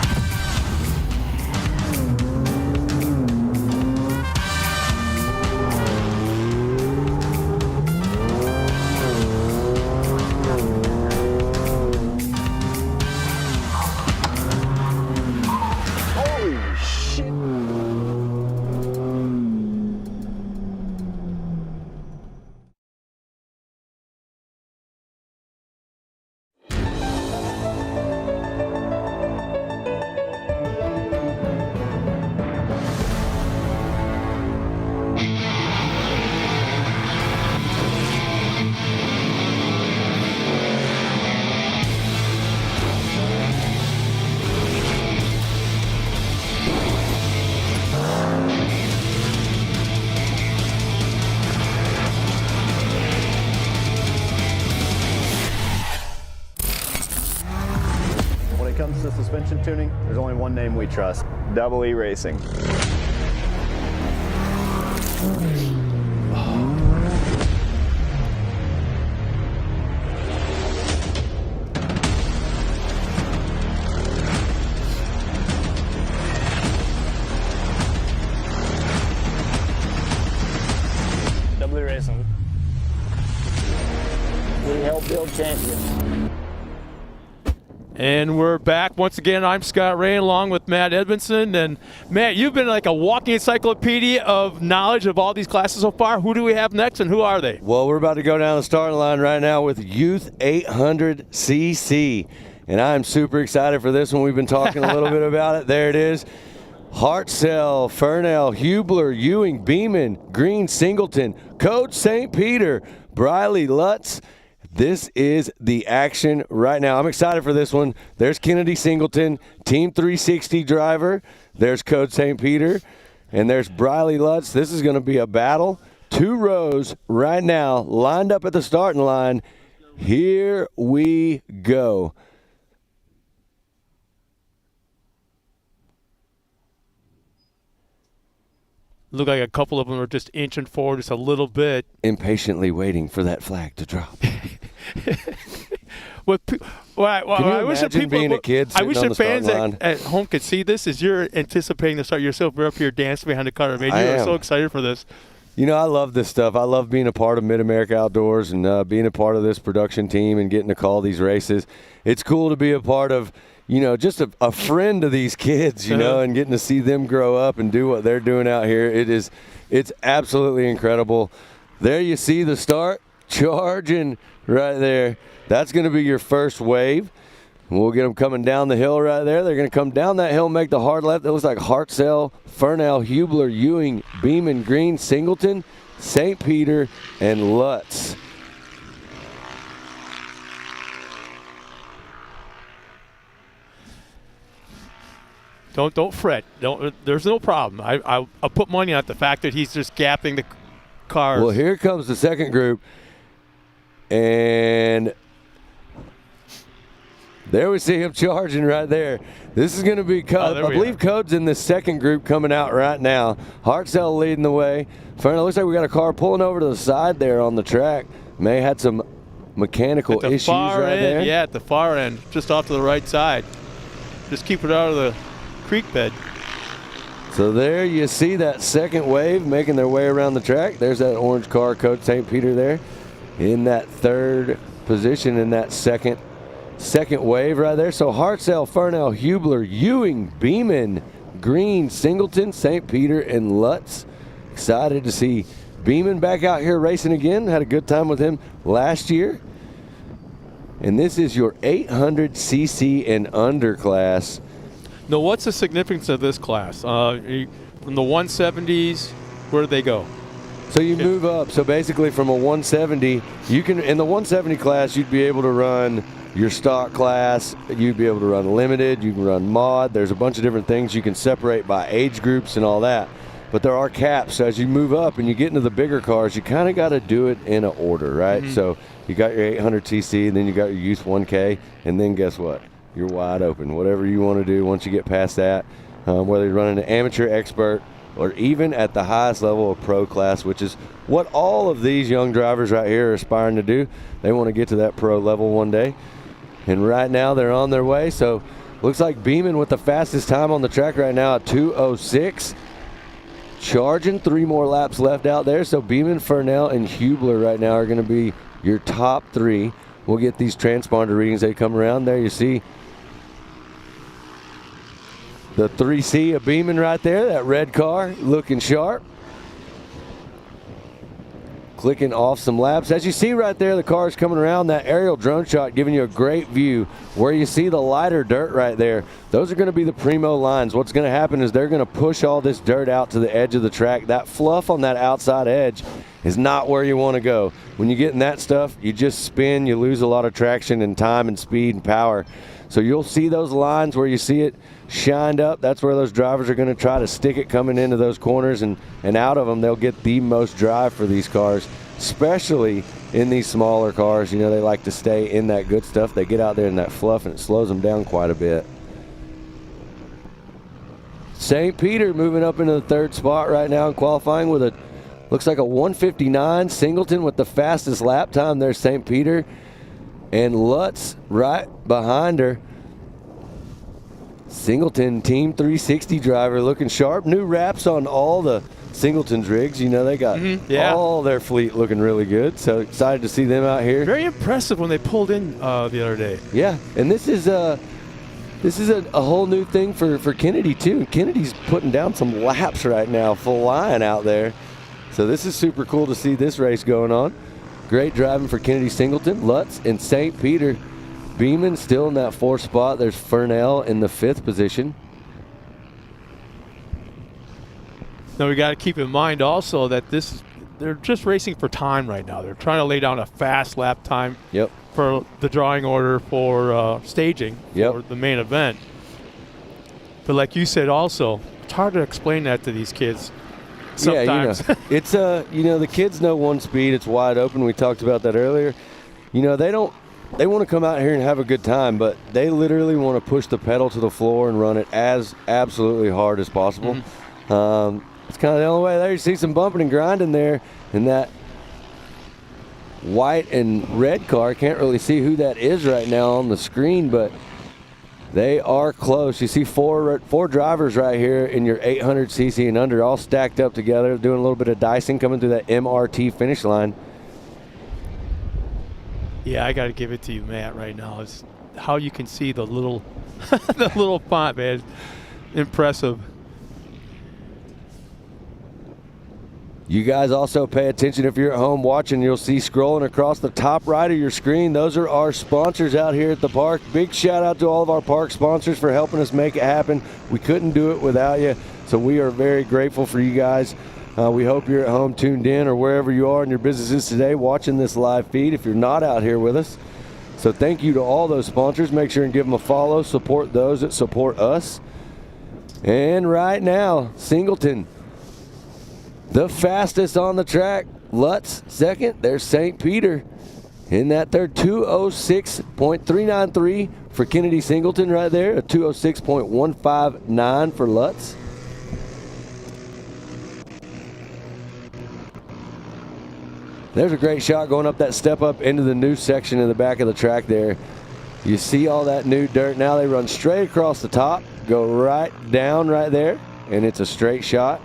it comes to suspension tuning, there's only one name we trust, Double E Racing. Double E Racing. We help build champions. And we're back once again. I'm Scott Ray along with Matt Edmondson. And Matt, you've been like a walking encyclopedia of knowledge of all these classes so far. Who do we have next and who are they? Well, we're about to go down the starting line right now with Youth 800cc. And I'm super excited for this one. We've been talking a little bit about it. There it is. Hartzell, Fernell, Hubler, Ewing, Beeman, Green, Singleton, Coach St. Peter, Briley, Lutz. This is the action right now. I'm excited for this one. There's Kennedy Singleton, Team 360 driver. There's Coach St. Peter, and there's Briley Lutz. This is going to be a battle. 2 rows right now, lined up at the starting line. Here we go. Look like a couple of them are just inching forward just a little bit. Impatiently waiting for that flag to drop. I wish imagine being a kid sitting on the fans starting line? at home could see this as you're anticipating the start yourself. We're up here dancing behind the car. Man, you are so excited for this. You know, I love this stuff. I love being a part of Mid-America Outdoors and being a part of this production team and getting to call these races. It's cool to be a part of, you know, just a friend to these kids, you know, and getting to see them grow up and do what they're doing out here. It's absolutely incredible. There you see the start, charging right there. That's going to be your first wave. We'll get them coming down the hill right there. They're going to come down that hill, make the hard left. It looks like Hartzell, Fernell, Hubler, Ewing, Beeman, Green, Singleton, St. Peter, and Lutz. Don't fret. There's no problem. I'll put money on the fact that he's just gapping the cars. Well, here comes the second group. And there we see him charging right there. This is going to be Code. I believe Code's in the second group coming out right now. Hartzell leading the way. Fernell, looks like we got a car pulling over to the side there on the track. May had some mechanical issues right there. Yeah, at the far end, just off to the right side. Just keep it out of the creek bed. So there you see that second wave making their way around the track. There's that orange car, Coach St. Peter there in that third position in that second wave right there. So Hartzell, Fernell, Hubler, Ewing, Beeman, Green, Singleton, St. Peter, and Lutz. Excited to see Beeman back out here racing again. Had a good time with him last year. And this is your 800cc and under class. Now, what's the significance of this class? From the 170s, where do they go? So you move up. So basically from a 170, you can, in the 170 class, you'd be able to run your stock class. You'd be able to run limited. You can run mod. There's a bunch of different things you can separate by age groups and all that. But there are caps. So as you move up and you get into the bigger cars, you kind of got to do it in an order, right? Mm-hmm. So you got your 800cc, and then you got your Youth 1K, and then guess what? You're wide open. Whatever you want to do once you get past that, whether you're running an amateur, expert, or even at the highest level of pro class, which is what all of these young drivers right here are aspiring to do. They want to get to that pro level one day. And right now they're on their way. So looks like Beeman with the fastest time on the track right now at 2:06. Charging, 3 more laps left out there. So Beeman, Fernell, and Hubler right now are going to be your top 3. We'll get these transponder readings. They come around. There you see the 3C of Beeman right there, that red car looking sharp. Clicking off some laps. As you see right there, the car's coming around, that aerial drone shot giving you a great view. Where you see the lighter dirt right there, those are going to be the primo lines. What's going to happen is they're going to push all this dirt out to the edge of the track. That fluff on that outside edge is not where you want to go. When you get in that stuff, you just spin, you lose a lot of traction and time and speed and power. So you'll see those lines where you see it shined up. That's where those drivers are going to try to stick it coming into those corners, and out of them they'll get the most drive for these cars. especially in these smaller cars. You know, they like to stay in that good stuff. They get out there in that fluff, and it slows them down quite a bit. St. Peter moving up into the third spot right now in qualifying with a, looks like a 1:59. Singleton with the fastest lap time. There's St. Peter. And Lutz right behind her. Singleton Team 360 driver looking sharp. New wraps on all the Singleton's rigs. You know, they got all their fleet looking really good. So excited to see them out here. Very impressive when they pulled in the other day. Yeah, and this is a whole new thing for Kennedy too. Kennedy's putting down some laps right now, flying out there. So this is super cool to see this race going on. Great driving for Kennedy Singleton, Lutz, and St. Peter. Beeman still in that 4th spot. There's Furnell in the 5th position. Now we got to keep in mind also that they're just racing for time right now. They're trying to lay down a fast lap time for the drawing order for staging for the main event. But like you said also, it's hard to explain that to these kids. Sometimes. Yeah, it's the kids know one speed. It's wide open. We talked about that earlier. You know, they want to come out here and have a good time, but they literally want to push the pedal to the floor and run it as absolutely hard as possible. It's kind of the only way. There you see some bumping and grinding there in that white and red car. Can't really see who that is right now on the screen, but they are close. You see four drivers right here in your 800cc and under, all stacked up together, doing a little bit of dicing, coming through that MRT finish line. Yeah, I got to give it to you, Matt, right now. It's how you can see the little, the little font, man. Impressive. You guys also pay attention if you're at home watching. You'll see scrolling across the top right of your screen. Those are our sponsors out here at the park. Big shout out to all of our park sponsors for helping us make it happen. We couldn't do it without you, so we are very grateful for you guys. We hope you're at home tuned in or wherever you are in your businesses today watching this live feed if you're not out here with us. So thank you to all those sponsors. Make sure and give them a follow. Support those that support us. And right now, Singleton, the fastest on the track. Lutz second. There's St. Peter in that third. 206.393 for Kennedy Singleton right there. A 206.159 for Lutz. There's a great shot going up that step up into the new section in the back of the track there. You see all that new dirt. Now they run straight across the top, go right down right there, and it's a straight shot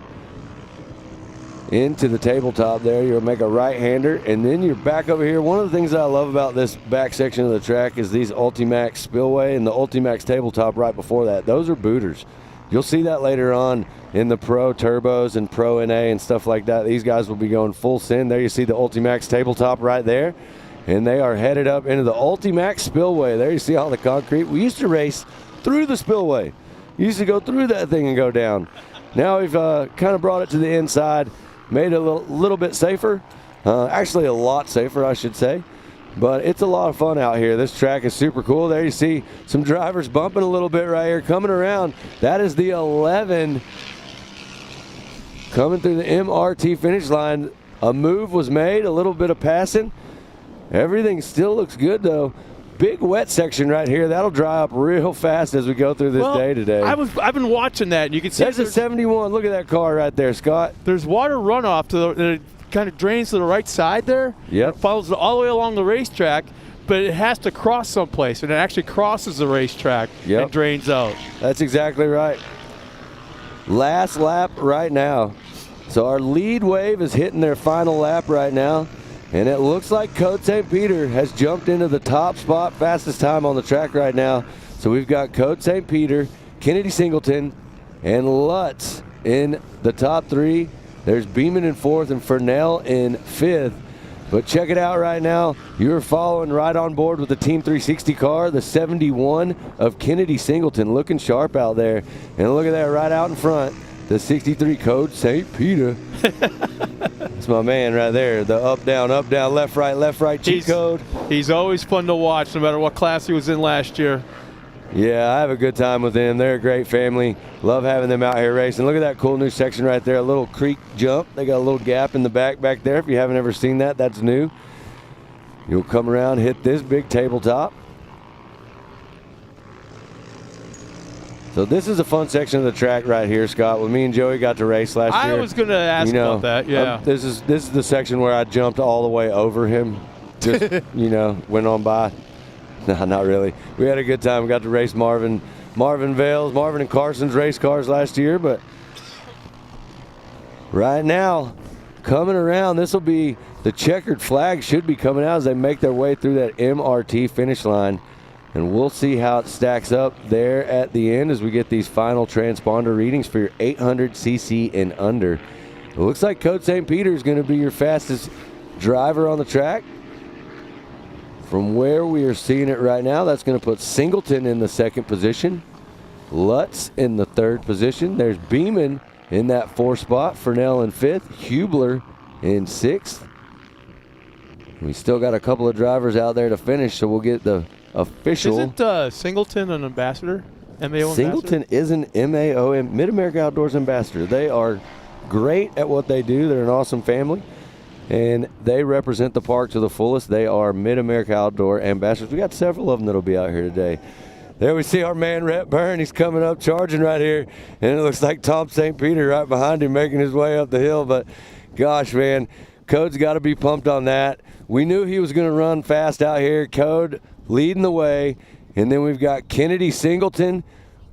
into the tabletop there. You'll make a right-hander, and then you're back over here. One of the things that I love about this back section of the track is these Ultimax Spillway and the Ultimax tabletop right before that. Those are booters. You'll see that later on in the Pro Turbos and Pro NA and stuff like that. These guys will be going full send. There you see the Ultimax tabletop right there, and they are headed up into the Ultimax Spillway. There you see all the concrete. We used to race through the spillway. You used to go through that thing and go down. Now we've kind of brought it to the inside, made it a little bit safer. Actually a lot safer, I should say. But it's a lot of fun out here. This track is super cool. There you see some drivers bumping a little bit right here, coming around. That is the 11 coming through the MRT finish line. A move was made, a little bit of passing. Everything still looks good though. Big wet section right here. That'll dry up real fast as we go through this day today. I've been watching that, and you can see there's a 71. Look at that car right there, Scott. There's water runoff to it kind of drains to the right side there. Yep. It follows all the way along the racetrack, but it has to cross someplace, and it actually crosses the racetrack and drains out. That's exactly right. Last lap right now. So our lead wave is hitting their final lap right now. And it looks like Code St. Peter has jumped into the top spot, fastest time on the track right now. So we've got Code St. Peter, Kennedy Singleton, and Lutz in the top three. There's Beeman in fourth and Furnell in fifth. But check it out right now. You're following right on board with the Team 360 car, the 71 of Kennedy Singleton, looking sharp out there. And look at that right out in front, the 63 Code St. Peter. That's my man right there. The up, down, left, right cheat code. He's always fun to watch, no matter what class he was in last year. Yeah, I have a good time with them. They're a great family. Love having them out here racing. Look at that cool new section right there, a little creek jump. They got a little gap in the back there. If you haven't ever seen that, that's new. You'll come around, hit this big tabletop. So this is a fun section of the track right here, Scott. When me and Joey got to race last year. I was going to ask about that, yeah. This is the section where I jumped all the way over him. Just, went on by. No, not really. We had a good time. We got to race Marvin and Carson's race cars last year, but right now, coming around, this will be the checkered flag should be coming out as they make their way through that MRT finish line. And we'll see how it stacks up there at the end as we get these final transponder readings for your 800cc and under. It looks like Coach St. Peter is going to be your fastest driver on the track. From where we are seeing it right now, that's going to put Singleton in the second position. Lutz in the third position. There's Beeman in that fourth spot. Furnell in fifth. Hubler in sixth. We still got a couple of drivers out there to finish, so we'll get the official. Isn't Singleton an ambassador? MAO Singleton is an MAO, Mid-America Outdoors ambassador. They are great at what they do. They're an awesome family, and they represent the park to the fullest. They are Mid-America Outdoor ambassadors. We got several of them that'll be out here today. There we see our man Rhett Byrne. He's coming up charging right here, and it looks like Tom St. Peter right behind him making his way up the hill. But gosh, man, Code's got to be pumped on that. We knew he was going to run fast out here. Code leading the way, and then we've got Kennedy Singleton,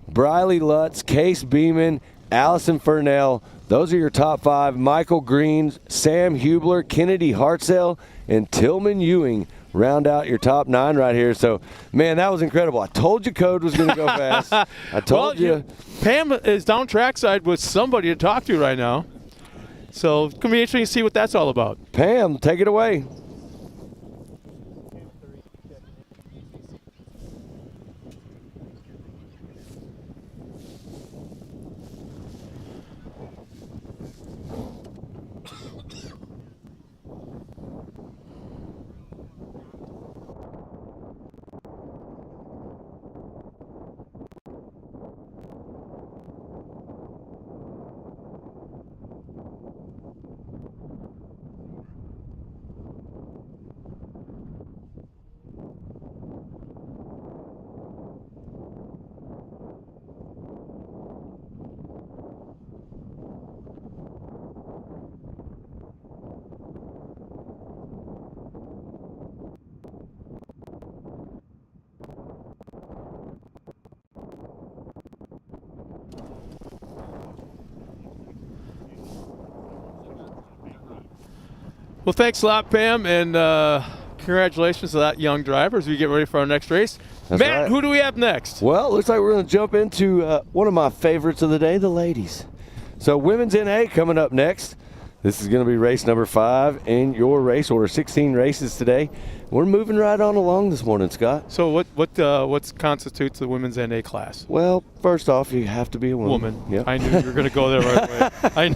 Briley Lutz, Case Beeman, Allison Furnell. Those are your top five. Michael Greens, Sam Hubler, Kennedy Hartzell, and Tillman Ewing round out your top nine right here. So, man, that was incredible. I told you Code was going to go fast. I told you. Pam is down trackside with somebody to talk to right now. So it's going to be interesting to see what that's all about. Pam, take it away. Well, thanks a lot, Pam, and congratulations to that young driver as we get ready for our next race. That's Matt, right. Who do we have next? Well, looks like we're going to jump into one of my favorites of the day, the ladies. So women's NA coming up next. This is going to be race number 5 in your race order. 16 races today. We're moving right on along this morning, Scott. So what constitutes the women's NA class? Well, first off, you have to be a woman. Yep. I knew you were going to go there right away.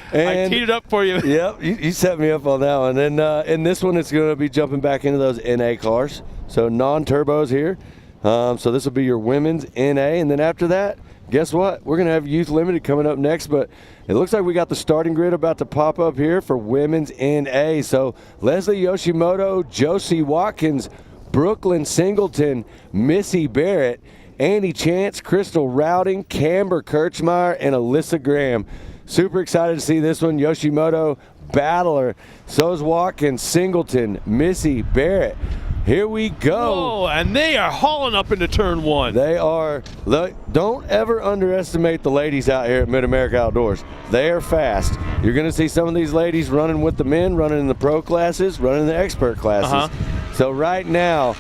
I teed it up for you. Yep, you set me up on that one. And in this one, it's going to be jumping back into those NA cars. So non-turbos here. So this will be your women's NA. And then after that, guess what? We're going to have Youth Limited coming up next. But it looks like we got the starting grid about to pop up here for women's NA. So Leslie Yoshimoto, Josie Watkins, Brooklyn Singleton, Missy Barrett, Andy Chance, Crystal Routing, Camber Kirchmeyer, and Alyssa Graham. Super excited to see this one. Yoshimoto, battler. So is Watkins, Singleton, Missy, Barrett. Here we go. Oh, and they are hauling up into turn 1. They are. Look, don't ever underestimate the ladies out here at Mid-America Outdoors. They are fast. You're going to see some of these ladies running with the men, running in the pro classes, running in the expert classes. So right now,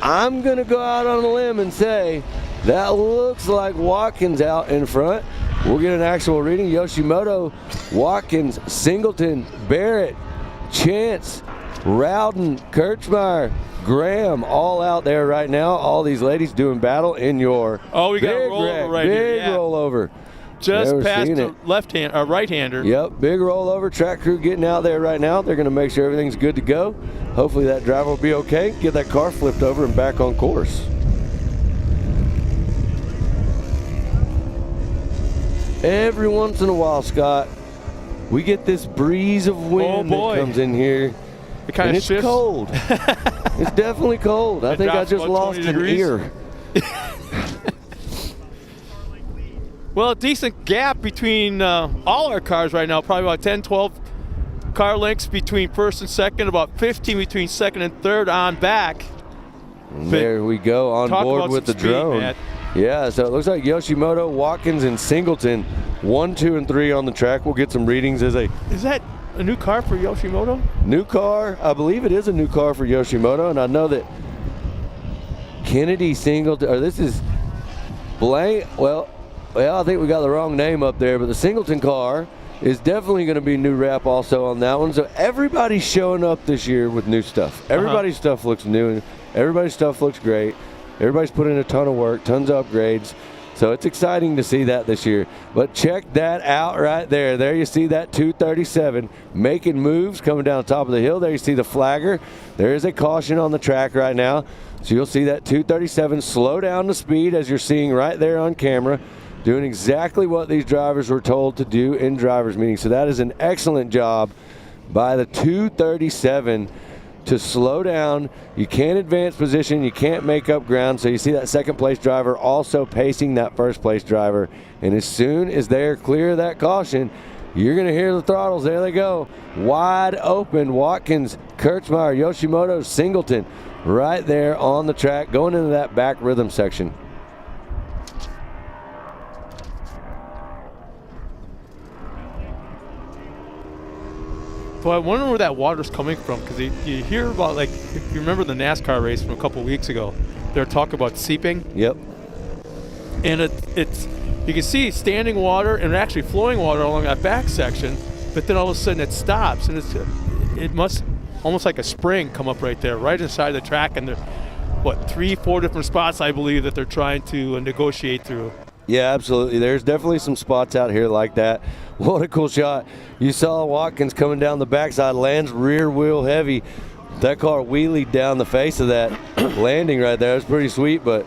I'm going to go out on a limb and say that looks like Watkins out in front. We'll get an actual reading. Yoshimoto, Watkins, Singleton, Barrett, Chance, Rowden, Kirchmeyer, Graham, all out there right now. All these ladies doing battle in your we got a rollover right here. Big rollover. Just past the right-hander. Yep, big rollover. Track crew getting out there right now. They're going to make sure everything's good to go. Hopefully that driver will be okay. Get that car flipped over and back on course. every once in a while, Scott, we get this breeze of wind that comes in here. It kind and of it's shifts. cold. It's definitely cold. I think I drops just about lost 20 an degrees. ear. Well, a decent gap between all our cars right now, probably about 10, 12 car lengths between first and second, about 15 between second and third on back. And there we go, on Talk board about with the some speed, drone. Matt. Yeah, so it looks like Yoshimoto, Watkins, and Singleton, 1, 2, and 3 on the track. We'll get some readings as a Is that a new car for Yoshimoto? new car. I believe it is a new car for Yoshimoto, and I know that Kennedy Singleton, or this is Blank, well, I think we got the wrong name up there, but the Singleton car is definitely going to be new wrap also on that one. So everybody's showing up this year with new stuff. Everybody's stuff looks new, and everybody's stuff looks great. Everybody's put in a ton of work, tons of upgrades. So it's exciting to see that this year. But check that out right there. There you see that 237 making moves coming down top of the hill. There you see the flagger. There is a caution on the track right now. So you'll see that 237 slow down the speed as you're seeing right there on camera, doing exactly what these drivers were told to do in drivers' meetings. So that is an excellent job by the 237 to slow down. You can't advance position, you can't make up ground. So you see that second place driver also pacing that first place driver. And as soon as they're clear of that caution, you're going to hear the throttles. There they go. Wide open. Watkins, Kirchmeier, Yoshimoto, Singleton right there on the track going into that back rhythm section. So I wonder where that water's coming from, because you hear about, like, if you remember the NASCAR race from a couple weeks ago, they were talking about seeping. Yep. And it's you can see standing water and actually flowing water along that back section, but then all of a sudden it stops, and it must almost like a spring come up right there, right inside the track, and there, 3-4 different spots I believe that they're trying to negotiate through. Yeah, absolutely. There's definitely some spots out here like that. What a cool shot. You saw Watkins coming down the backside, lands rear wheel heavy. That car wheelied down the face of that landing right there. It was pretty sweet, but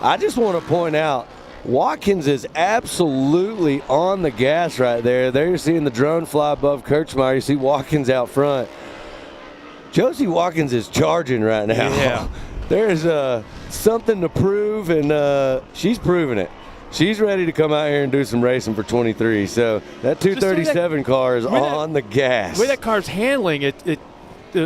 I just want to point out, Watkins is absolutely on the gas right there. There you're seeing the drone fly above Kirchmeier. You see Watkins out front. Josie Watkins is charging right now. Yeah. There's something to prove, and she's proving it. She's ready to come out here and do some racing for 23. So that 237 car is on the gas. The way that car's handling it,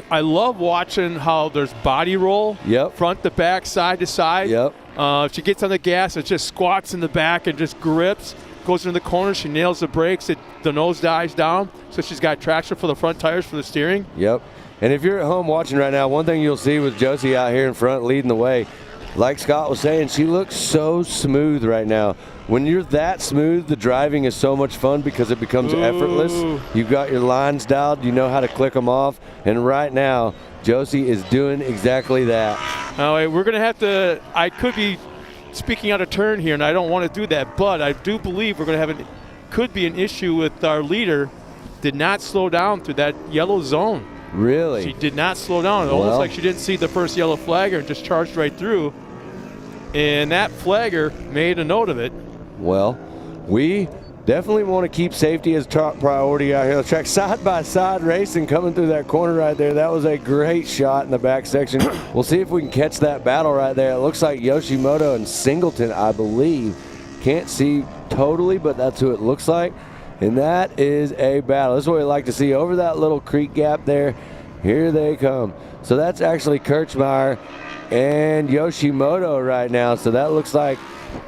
I love watching how there's body roll. Yep. Front to back, side to side. Yep. If she gets on the gas, it just squats in the back and just grips. Goes into the corner, she nails the brakes. The nose dives down, so she's got traction for the front tires for the steering. Yep. And if you're at home watching right now, one thing you'll see with Josie out here in front leading the way, like Scott was saying, she looks so smooth right now. When you're that smooth, the driving is so much fun because it becomes effortless. You've got your lines dialed. You know how to click them off. And right now, Josie is doing exactly that. All right, we're going to have to – I could be speaking out of turn here, and I don't want to do that. But I do believe we're going to have could be an issue with our leader. Did not slow down through that yellow zone. Really? She did not slow down. Almost like she didn't see the first yellow flagger and just charged right through. And that flagger made a note of it. Well, we definitely want to keep safety as top priority out here on the track. Side-by-side racing coming through that corner right there. That was a great shot in the back section. We'll see if we can catch that battle right there. It looks like Yoshimoto and Singleton, I believe. Can't see totally, but that's who it looks like. And that is a battle. This is what we like to see over that little creek gap there. Here they come. So that's actually Kirchmeier and Yoshimoto right now. So that looks like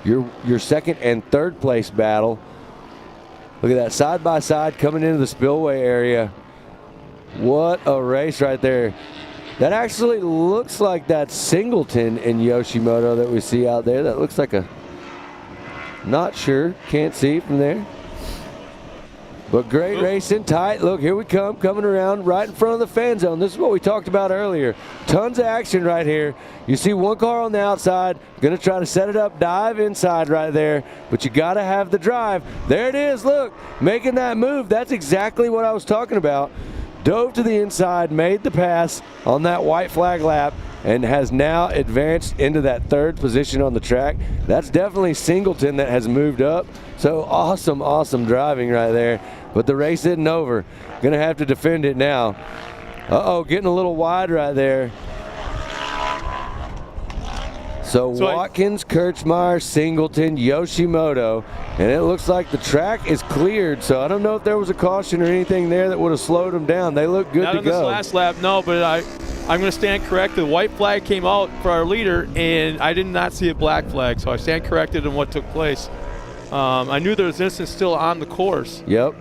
your second and third place battle. Look at that side by side coming into the spillway area. What a race right there. That actually looks like that Singleton and Yoshimoto that we see out there. That looks like a, not sure, can't see from there. But great racing, tight. Look, here we come, coming around right in front of the fan zone. This is what we talked about earlier. Tons of action right here. You see one car on the outside, going to try to set it up, dive inside right there, but you got to have the drive. There it is, look, making that move. That's exactly what I was talking about. Dove to the inside, made the pass on that white flag lap, and has now advanced into that third position on the track. That's definitely Singleton that has moved up. So awesome, awesome driving right there. But the race isn't over. Gonna have to defend it now. Uh-oh, getting a little wide right there. So Watkins, Kirchmeyer, Singleton, Yoshimoto, and it looks like the track is cleared. So I don't know if there was a caution or anything there that would have slowed them down. They look good Not to on go. this last lap, no, but I'm going to stand corrected. The white flag came out for our leader, and I did not see a black flag, so I stand corrected in what took place. I knew there was incidents still on the course. Yep.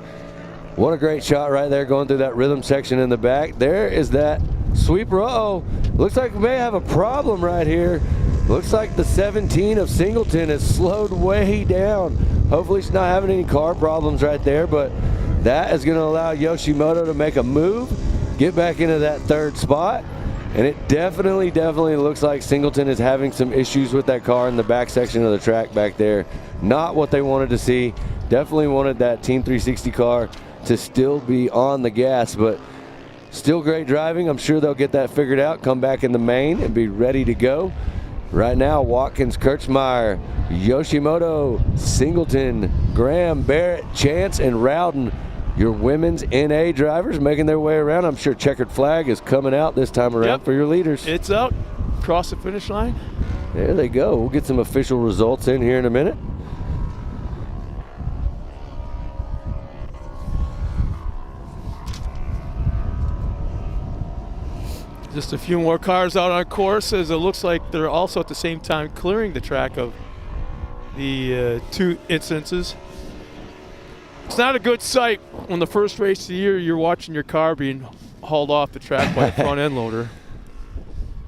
What a great shot right there going through that rhythm section in the back. There is that sweeper. Uh-oh. Looks like we may have a problem right here. Looks like the 17 of Singleton has slowed way down. Hopefully she's not having any car problems right there, but that is going to allow Yoshimoto to make a move, get back into that third spot, and it definitely looks like Singleton is having some issues with that car in the back section of the track back there. Not what they wanted to see. Definitely wanted that Team 360 car to still be on the gas, but still great driving. I'm sure they'll get that figured out, come back in the main, and be ready to go. Right now, Watkins, Kirchmeyer, Yoshimoto, Singleton, Graham, Barrett, Chance, and Rowden, your women's NA drivers making their way around. I'm sure checkered flag is coming out this time around for your leaders. It's out. Cross the finish line. There they go. We'll get some official results in here in a minute. Just a few more cars out on course, as it looks like they're also at the same time clearing the track of the two instances. It's not a good sight when the first race of the year you're watching your car being hauled off the track by a front end loader.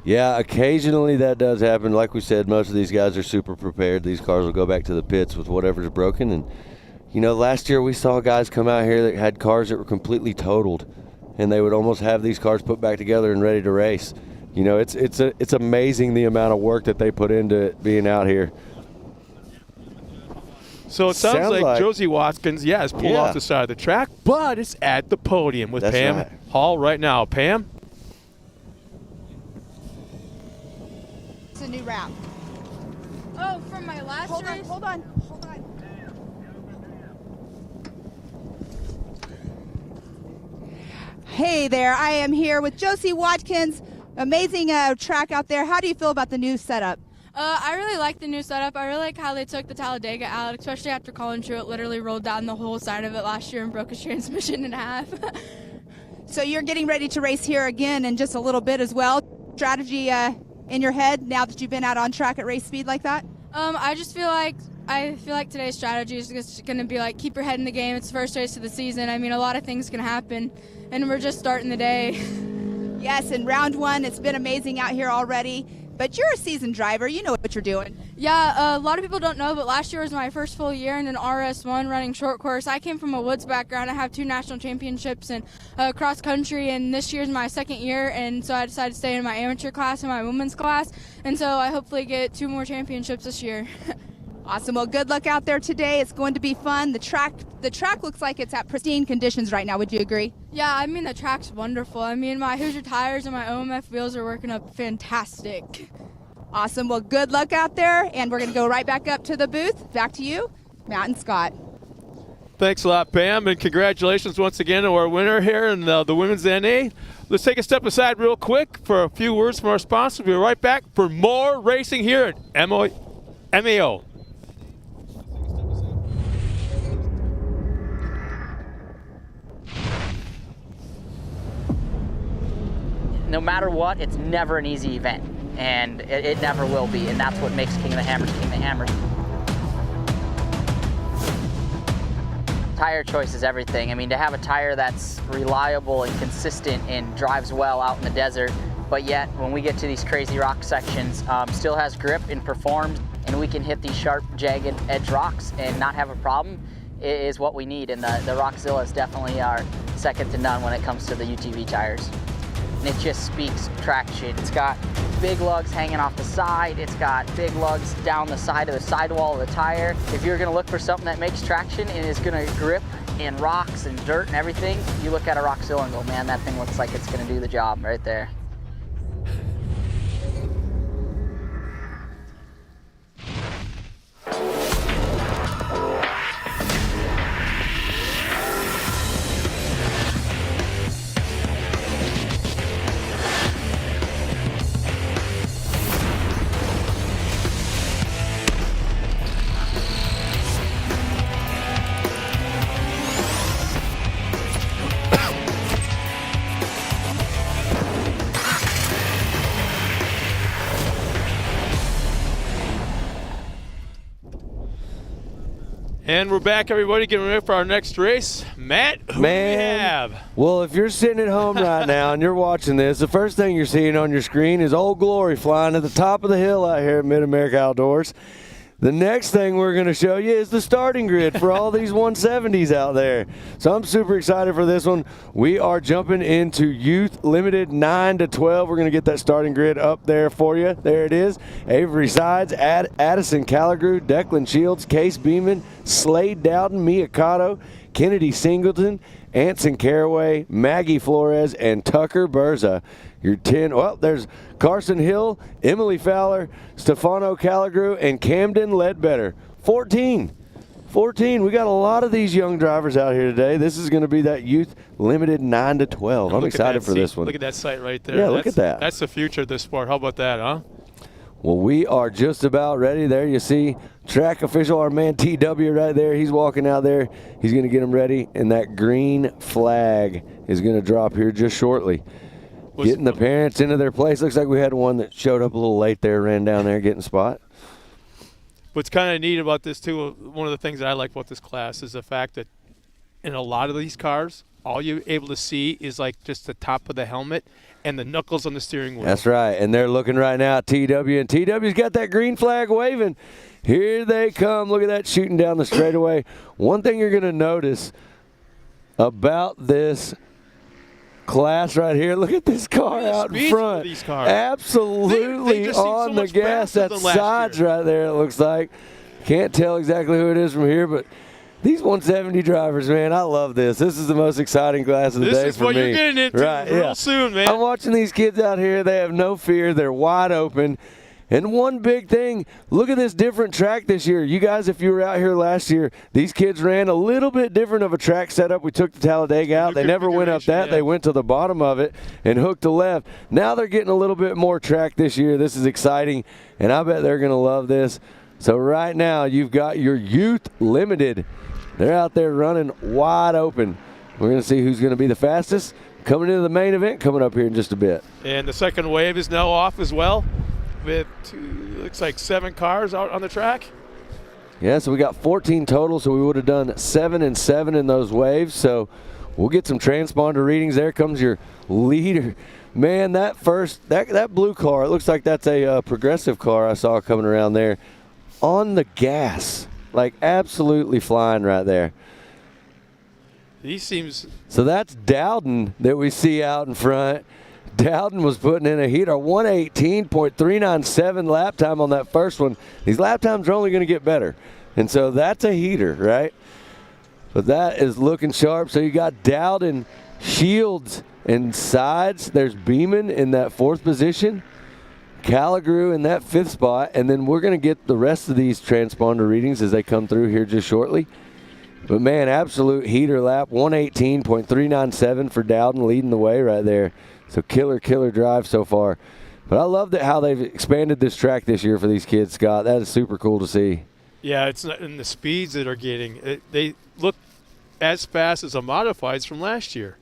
Yeah, occasionally that does happen. Like we said, most of these guys are super prepared. These cars will go back to the pits with whatever's broken. And, you know, last year we saw guys come out here that had cars that were completely totaled, and they would almost have these cars put back together and ready to race. You know, it's amazing the amount of work that they put into being out here. So it sounds like Josie Watkins, has pulled off the side of the track, but it's at the podium with Pam Hall right now. Pam? It's a new wrap. Oh, from my last race? Hold on. Hey there, I am here with Josie Watkins. Amazing track out there. How do you feel about the new setup? I really like the new setup. I really like how they took the Talladega out, especially after Colin Truett literally rolled down the whole side of it last year and broke his transmission in half. So you're getting ready to race here again in just a little bit as well. Strategy in your head now that you've been out on track at race speed like that? I feel like today's strategy is just going to be like keep your head in the game. It's the first race of the season. I mean, a lot of things can happen, and we're just starting the day. Yes, in round one, it's been amazing out here already. But you're a seasoned driver. You know what you're doing. Yeah, a lot of people don't know, but last year was my first full year in an RS1 running short course. I came from a woods background. I have 2 national championships in cross country, and this year's my second year, and so I decided to stay in my amateur class and my women's class, and so I hopefully get 2 more championships this year. Awesome. Well, good luck out there today. It's going to be fun. The track looks like it's at pristine conditions right now. Would you agree? Yeah, I mean, the track's wonderful. I mean, my Hoosier tires and my OMF wheels are working up fantastic. Awesome. Well, good luck out there, and we're going to go right back up to the booth. Back to you, Matt and Scott. Thanks a lot, Pam, and congratulations once again to our winner here in the women's NA. Let's take a step aside real quick for a few words from our sponsor. We'll be right back for more racing here at MAO. No matter what, it's never an easy event, and it never will be, and that's what makes King of the Hammers King of the Hammers. Tire choice is everything. I mean, to have a tire that's reliable and consistent and drives well out in the desert, but yet when we get to these crazy rock sections, still has grip and performs, and we can hit these sharp, jagged edge rocks and not have a problem, is what we need. And the Rockzilla is definitely our second to none when it comes to the UTV tires. And it just speaks traction. It's got big lugs hanging off the side. It's got big lugs down the side of the sidewall of the tire. If you're gonna look for something that makes traction and is gonna grip in rocks and dirt and everything, you look at a Rockzilla and go, man, that thing looks like it's gonna do the job right there. And we're back, everybody, getting ready for our next race. Matt, who do we have? Well, if you're sitting at home right now and you're watching this, the first thing you're seeing on your screen is Old Glory flying at the top of the hill out here at Mid-America Outdoors. The next thing we're going to show you is the starting grid for all these 170s out there. So I'm super excited for this one. We are jumping into Youth Limited 9 to 12. We're going to get that starting grid up there for you. There it is. Avery Sides, Addison Calagrew, Declan Shields, Case Beeman, Slade Dowden, Mia Cotto, Kennedy Singleton, Anson Caraway, Maggie Flores, and Tucker Berza. Your 10, well, there's Carson Hill, Emily Fowler, Stefano Calagrew, and Camden Ledbetter. 14. We got a lot of these young drivers out here today. This is going to be that Youth Limited 9 to 12. I'm excited for this one. Look at that site right there. Yeah, look at that. That's the future of this sport. How about that, huh? Well, we are just about ready. There you see track official, our man TW right there. He's walking out there. He's going to get them ready, and that green flag is going to drop here just shortly. Getting the parents into their place. Looks like we had one that showed up a little late there, ran down there getting spot. What's kind of neat about this, too, one of the things that I like about this class is the fact that in a lot of these cars, all you're able to see is like just the top of the helmet and the knuckles on the steering wheel. That's right, and they're looking right now at TW, and TW's got that green flag waving. Here they come. Look at that shooting down the straightaway. One thing you're going to notice about this class right here, look at this car out in front. These cars. Absolutely they just seem on so the much gas. faster That than last sides year. right there, it looks like. Can't tell exactly who it is from here, but these 170 drivers, man, I love this. This is the most exciting class of the day for me. This is what you're getting into real soon, man. I'm watching these kids out here. They have no fear. They're wide open. And one big thing, look at this different track this year. You guys, if you were out here last year, these kids ran a little bit different of a track setup. We took the Talladega out. They never went up that. They went to the bottom of it and hooked a left. Now they're getting a little bit more track this year. This is exciting, and I bet they're going to love this. So right now you've got your Youth Limited. They're out there running wide open. We're going to see who's going to be the fastest coming into the main event coming up here in just a bit. And the second wave is now off as well with looks like 7 cars out on the track. Yeah, so we got 14 total, so we would have done 7 and 7 in those waves. So we'll get some transponder readings. There comes your leader. Man, that blue car, it looks like that's a progressive car I saw coming around there on the gas. Like absolutely flying right there. He seems. So that's Dowden that we see out in front. Dowden was putting in a heater, 118.397 lap time on that first one. These lap times are only going to get better. And so that's a heater, right? But that is looking sharp. So you got Dowden, Shields, and Sides. There's Beeman in that 4th position. Calagrew in that 5th spot. And then we're going to get the rest of these transponder readings as they come through here just shortly. But, man, absolute heater lap, 118.397 for Dowden leading the way right there. So killer drive so far. But I love how they've expanded this track this year for these kids, Scott. That is super cool to see. Yeah, it's not in the speeds that are getting. They look as fast as the modifieds from last year.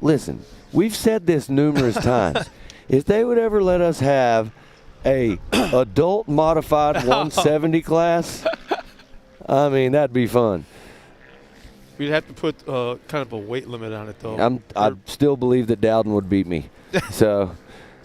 Listen, we've said this numerous times. If they would ever let us have a adult modified 170 class, I mean, that'd be fun. We'd have to put kind of a weight limit on it, though. I still believe that Dowden would beat me. So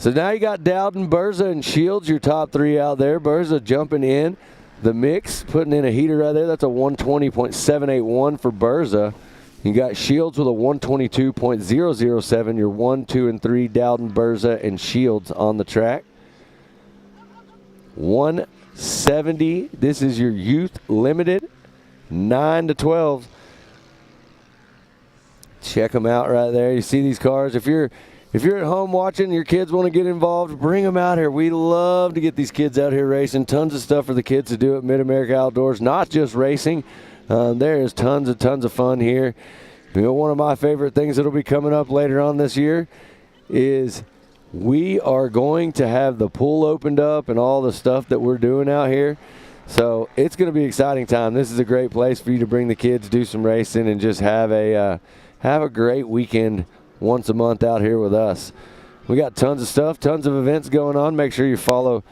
now you got Dowden, Berza, and Shields, your top 3 out there. Berza jumping in the mix, putting in a heater right there. That's a 120.781 for Berza. You got Shields with a 122.007. Your 1, 2, and 3, Dowden, Berza, and Shields on the track. 170. This is your Youth Limited, 9 to 12. Check them out right there. You see these cars. If you're at home watching, your kids want to get involved, bring them out here. We love to get these kids out here racing. Tons of stuff for the kids to do at Mid-America Outdoors, not just racing. There is tons of fun here. You know, one of my favorite things that'll be coming up later on this year is we are going to have the pool opened up and all the stuff that we're doing out here. So it's going to be an exciting time. This is a great place for you to bring the kids, do some racing, and just have a great weekend once a month out here with us. We got tons of stuff, tons of events going on. Make sure you follow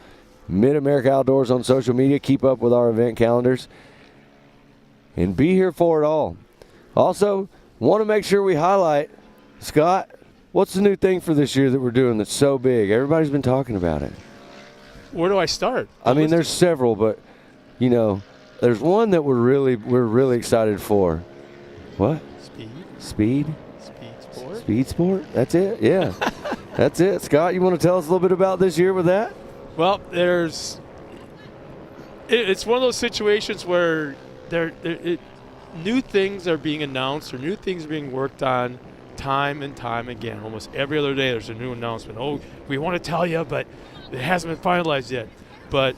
Mid-America Outdoors on social media. Keep up with our event calendars. and be here for it all. Also, want to make sure we highlight, Scott, what's the new thing for this year that we're doing that's so big? Everybody's been talking about it. Where do I start? I mean, there's several, but, you know, there's one that we're really excited for. What? Speed? Speed Sport? That's it? Yeah. That's it. Scott, you want to tell us a little bit about this year with that? Well, it's one of those situations where new things are being announced or new things are being worked on time and time again. Almost every other day there's a new announcement. Oh, we want to tell you, but it hasn't been finalized yet. But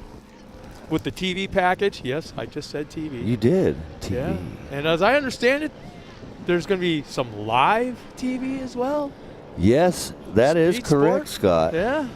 with the TV package, yes, I just said TV. You did. TV. Yeah. And as I understand it, there's going to be some live TV as well. Yes, that is correct, Scott. Yeah.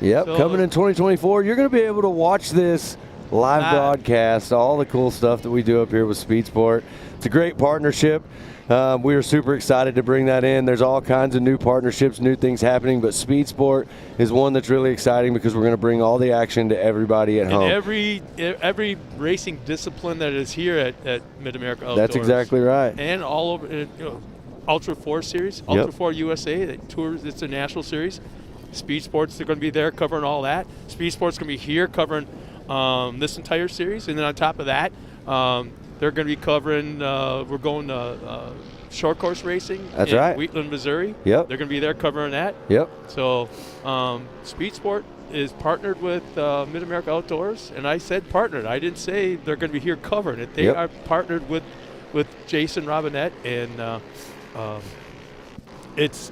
Yep, So, coming in 2024, you're going to be able to watch this live broadcast, all the cool stuff that we do up here with Speed Sport. It's a great partnership. We are super excited to bring that in. There's all kinds of new partnerships, new things happening, but Speed Sport is one that's really exciting because we're going to bring all the action to everybody at home. Every racing discipline that is here at Mid-America Outdoors. That's exactly right. And all over, Ultra 4 Series, Ultra 4 USA, that tours, it's a national series. Speed Sports, they're going to be there covering all that. Speed Sports going to be here covering this entire series. And then on top of that, they're going to be covering, we're going short course racing in Wheatland, Missouri. Yep. They're going to be there covering that. Yep. So Speed Sport is partnered with Mid-America Outdoors. And I said partnered. I didn't say they're going to be here covering it. They are partnered with Jason Robinette. And it's,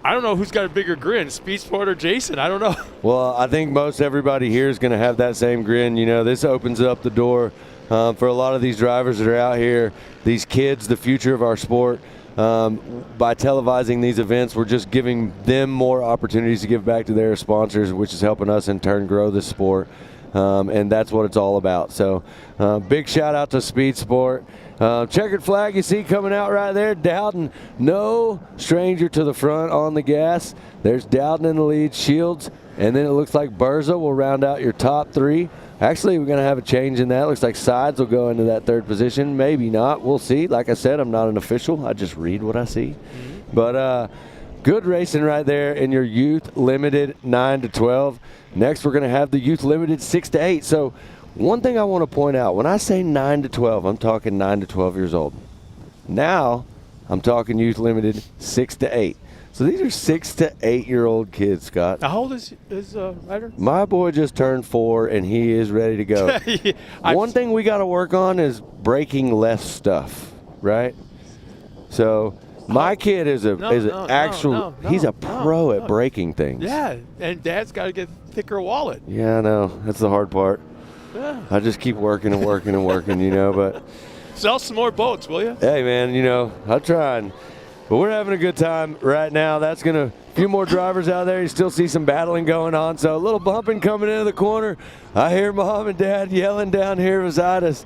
I don't know who's got a bigger grin, Speed Sport or Jason. I don't know. Well, I think most everybody here is going to have that same grin. You know, this opens up the door for a lot of these drivers that are out here, these kids, the future of our sport. By televising these events, we're just giving them more opportunities to give back to their sponsors, which is helping us in turn grow the sport. And that's what it's all about. So big shout out to Speed Sport. Checkered flag you see coming out right there. Dowden, no stranger to the front on the gas. There's Dowden in the lead, Shields, and then it looks like Berza will round out your top three. Actually, we're going to have a change in that. Looks like Sides will go into that third position. Maybe not. We'll see. Like I said, I'm not an official. I just read what I see. But good racing right there in your Youth Limited 9 to 12. Next, we're going to have the Youth Limited 6 to 8. So one thing I want to point out, when I say 9 to 12, I'm talking 9 to 12 years old. Now, I'm talking Youth Limited 6 to 8. So these are 6 to 8-year-old kids, Scott. How old is Ryder? My boy just turned 4, and he is ready to go. One thing we got to work on is breaking less stuff, right? So my kid is he's a pro at breaking things. Yeah, and Dad's got to get a thicker wallet. Yeah, I know. That's the hard part. Yeah. I just keep working and working and working, you know, but. Sell some more boats, will you? Hey, man, you know, I'm trying. But we're having a good time right now. That's going to, a few more drivers out there. You still see some battling going on. So a little bumping coming into the corner. I hear Mom and Dad yelling down here beside us.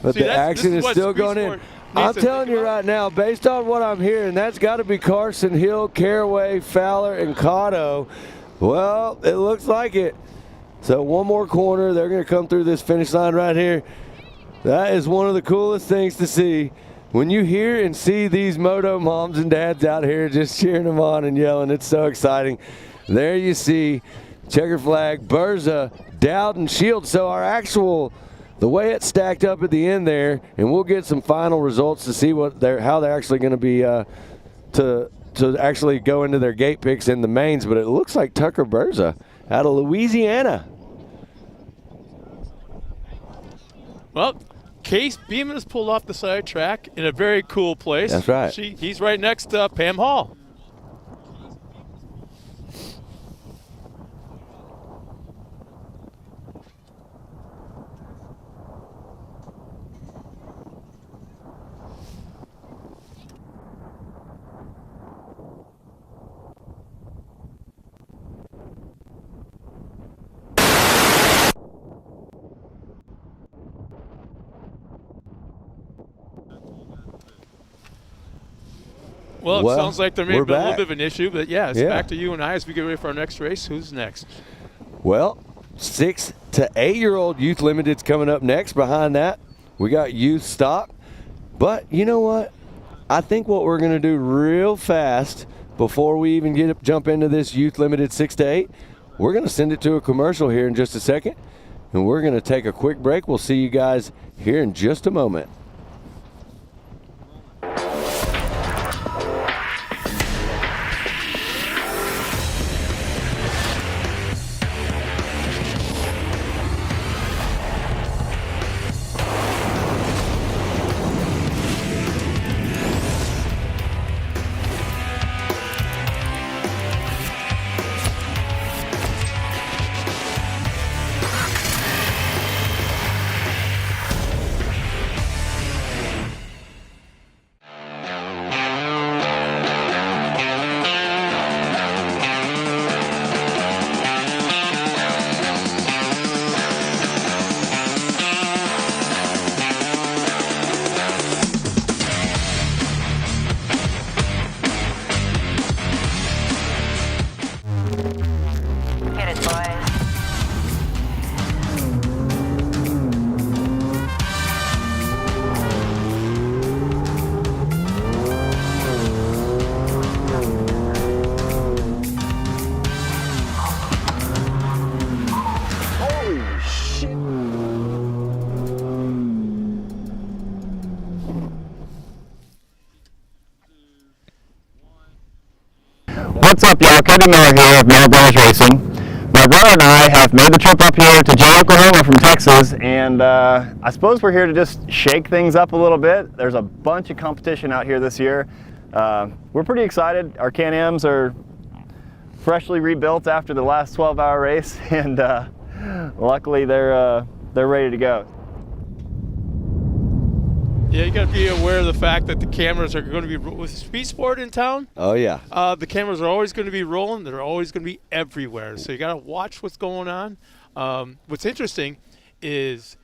But the action is still going in. I'm telling you right now, based on what I'm hearing, that's got to be Carson, Hill, Caraway, Fowler, and Cotto. Well, it looks like it. So one more corner. They're going to come through this finish line right here. That is one of the coolest things to see. When you hear and see these moto moms and dads out here just cheering them on and yelling, it's so exciting. There you see checker flag, Berza, Dowden, Shields. So our actual, the way it's stacked up at the end there, and we'll get some final results to see how they're actually going to be to actually go into their gate picks in the mains. But it looks like Tucker Berza out of Louisiana. Well, Case Beeman has pulled off the side track in a very cool place. That's right. He's right next to Pam Hall. Well, it sounds like there may be a little bit of an issue, but yeah, it's back to you and I as we get ready for our next race. Who's next? Well, 6 to 8-year-old Youth Limited's coming up next. Behind that, We got youth stock. But you know what? I think what we're going to do real fast before we even jump into this youth limited 6 to 8, we're going to send it to a commercial here in just a second. And we're going to take a quick break. We'll see you guys here in just a moment. What's up, y'all? Cody Miller here of MAO Racing. My brother and I have made the trip up here to Jay, Oklahoma from Texas, and I suppose we're here to just shake things up a little bit. There's a bunch of competition out here this year. We're pretty excited. Our Can-Ams are freshly rebuilt after the last 12-hour race, and luckily they're ready to go. Yeah, you got to be aware of the fact that the cameras are going to be with Speed Sport in town. Oh yeah. The cameras are always going to be rolling. They're always going to be everywhere. So you got to watch what's going on. What's interesting is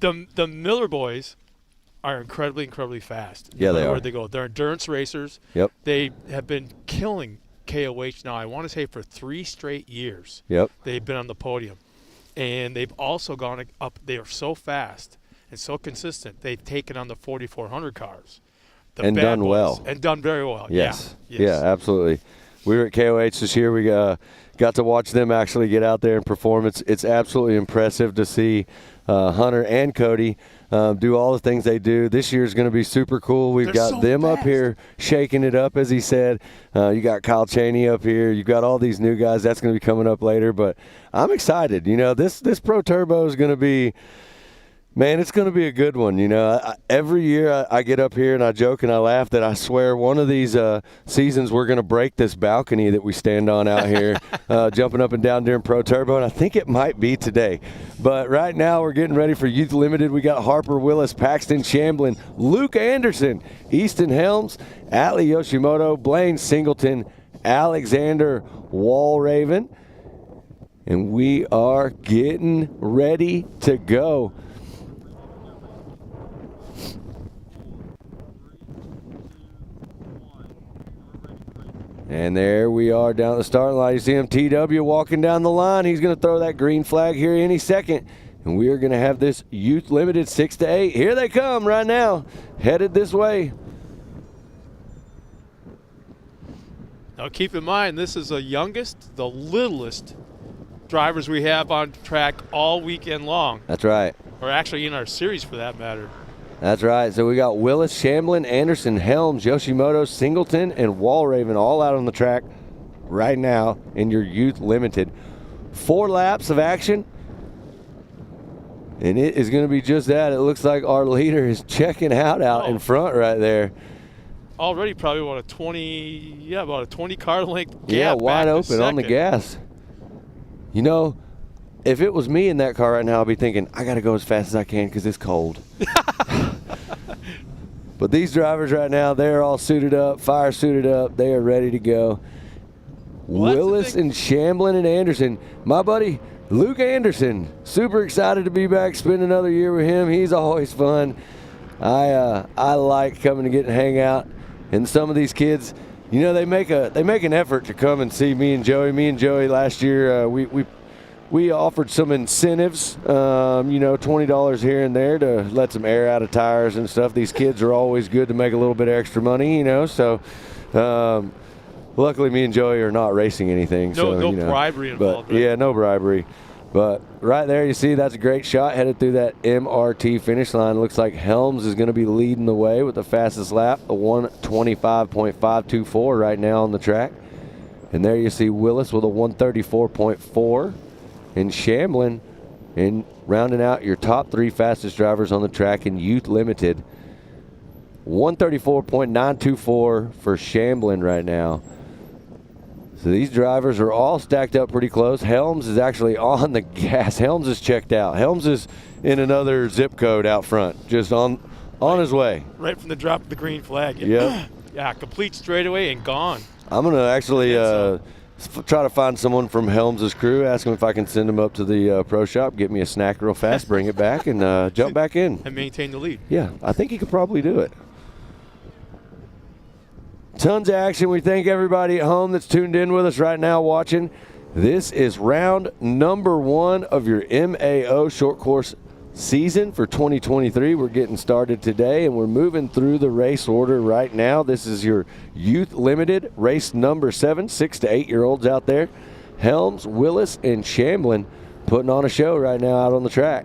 the Miller boys are incredibly fast. Yeah, they are. Where they go, they're endurance racers. Yep. They have been killing KOH now. I want to say for 3 straight years. Yep. They've been on the podium, and they've also gone up. They are so fast and so consistent. They've taken on the 4400 cars. And done well. And done very well. Yes. Yeah. Yeah, absolutely. We were at KOH this year. We got to watch them actually get out there and perform. It's absolutely impressive to see Hunter and Cody do all the things they do. This year is going to be super cool. We've got so them fast. up here shaking it up, as he said. You got Kyle Chaney up here. You've got all these new guys. That's going to be coming up later. But I'm excited. You know, this Pro Turbo is going to be – man, it's going to be a good one. You know, every year I get up here and I joke and I laugh that I swear one of these seasons we're going to break this balcony that we stand on out here, jumping up and down during Pro Turbo, and I think it might be today. But right now we're getting ready for Youth Limited. We got Harper Willis, Paxton Shamblin, Luke Anderson, Easton Helms, Atlee Yoshimoto, Blaine Singleton, Alexander Walraven, and we are getting ready to go. And there we are down at the starting line. You see him, TW, walking down the line. He's going to throw that green flag here any second. And we are going to have this Youth Limited 6 to 8. Here they come right now, headed this way. Now keep in mind, this is the youngest, the littlest drivers we have on track all weekend long. That's right. Or actually in our series for that matter. That's right. So we got Willis, Shamblin, Anderson, Helms, Yoshimoto, Singleton, and Walraven all out on the track right now in your Youth Limited. 4 laps of action, and it is going to be just that. It looks like our leader is checking out in front right there. Already probably about a 20 car length gap. Yeah, wide open on the gas. You know, if it was me in that car right now, I'd be thinking, I got to go as fast as I can because it's cold. But these drivers right now, they're all suited up, fire suited up. They are ready to go. Well, Willis and Shamblin and Anderson. My buddy, Luke Anderson, super excited to be back, spend another year with him. He's always fun. I like coming to get and hang out. And some of these kids, you know, they make an effort to come and see me and Joey. Me and Joey last year, we we offered some incentives, $20 here and there to let some air out of tires and stuff. These kids are always good to make a little bit of extra money, so luckily me and Joey are not racing anything. No bribery involved. But, yeah, no bribery. But right there, you see that's a great shot headed through that MRT finish line. Looks like Helms is going to be leading the way with the fastest lap, a 1:25.524 right now on the track. And there you see Willis with a 1:34.4. And Shamblin, and rounding out your top 3 fastest drivers on the track in Youth Limited. 1:34.924 for Shamblin right now. So these drivers are all stacked up pretty close. Helms is actually on the gas. Helms is checked out. Helms is in another zip code out front, just on his way. Right from the drop of the green flag. Yep. Yeah, complete straightaway and gone. I'm going to actually try to find someone from Helms' crew, ask them if I can send them up to the pro shop, get me a snack real fast, bring it back, and jump back in. And maintain the lead. Yeah, I think he could probably do it. Tons of action. We thank everybody at home that's tuned in with us right now watching. This is round number 1 of your MAO short course season for 2023. We're getting started today, and we're moving through the race order right now. This is your Youth Limited, race number 7, 6 to 8-year-olds out there. Helms, Willis, and Shamblin putting on a show right now out on the track.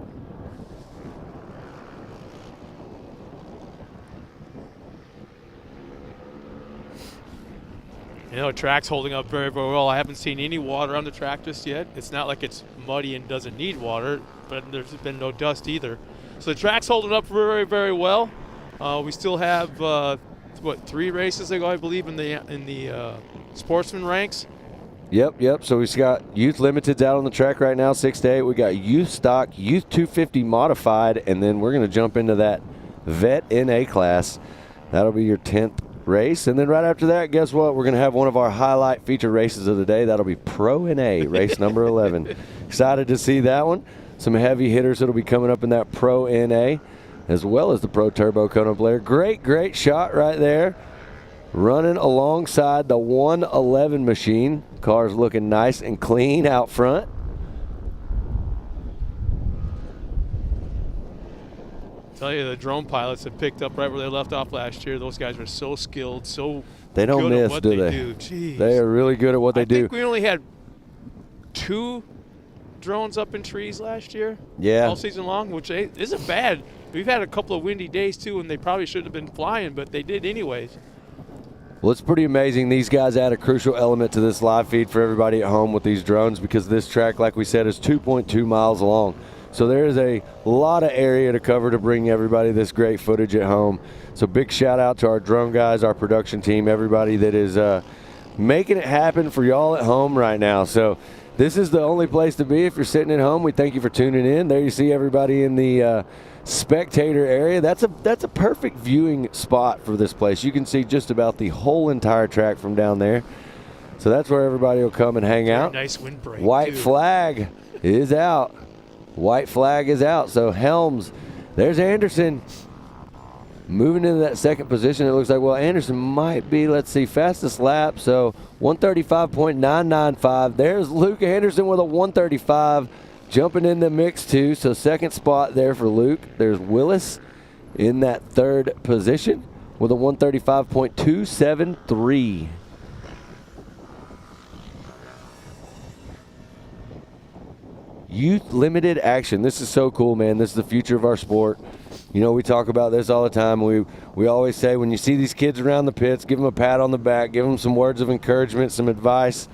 Track's holding up very, very well. I haven't seen any water on the track just yet. It's not like it's muddy and doesn't need water, but there's been no dust either. So the track's holding up very, very well. We still have 3 races to go, I believe, in the sportsman ranks. Yep. So we've got Youth Limiteds out on the track right now, 6 to 8. We got Youth Stock, Youth 250 Modified, and then we're going to jump into that Vet NA class. That'll be your 10th race. And then right after that, guess what? We're going to have one of our highlight feature races of the day. That'll be Pro NA, race number 11. Excited to see that one. Some heavy hitters that'll be coming up in that Pro NA, as well as the Pro Turbo Kona player. Great shot right there. Running alongside the 111 machine. Car's looking nice and clean out front. Tell you, the drone pilots have picked up right where they left off last year. Those guys are so skilled, so they don't good miss, at what do they they? do. Jeez. They are really good at what they do. I think we only had 2 drones up in trees last year. Yeah. All season long, which isn't bad. We've had a couple of windy days too, and they probably shouldn't have been flying, but they did anyways. Well, it's pretty amazing. These guys add a crucial element to this live feed for everybody at home with these drones, because this track, like we said, is 2.2 miles long. So there is a lot of area to cover to bring everybody this great footage at home. So big shout out to our drone guys, our production team, everybody that is making it happen for y'all at home right now. So this is the only place to be if you're sitting at home. We thank you for tuning in. There you see everybody in the spectator area. That's a perfect viewing spot for this place. You can see just about the whole entire track from down there. So that's where everybody will come and hang out. Nice windbreak. White flag is out. White flag is out. So Helms, there's Anderson moving into that second position. It looks like, well, Anderson might be, let's see, fastest lap. So 1:35.995. There's Luke Anderson with a 1:35 jumping in the mix too. So second spot there for Luke. There's Willis in that third position with a 1:35.273. Youth Limited action. This is so cool, man. This is the future of our sport. You know, we talk about this all the time. We always say when you see these kids around the pits, give them a pat on the back, give them some words of encouragement, some advice.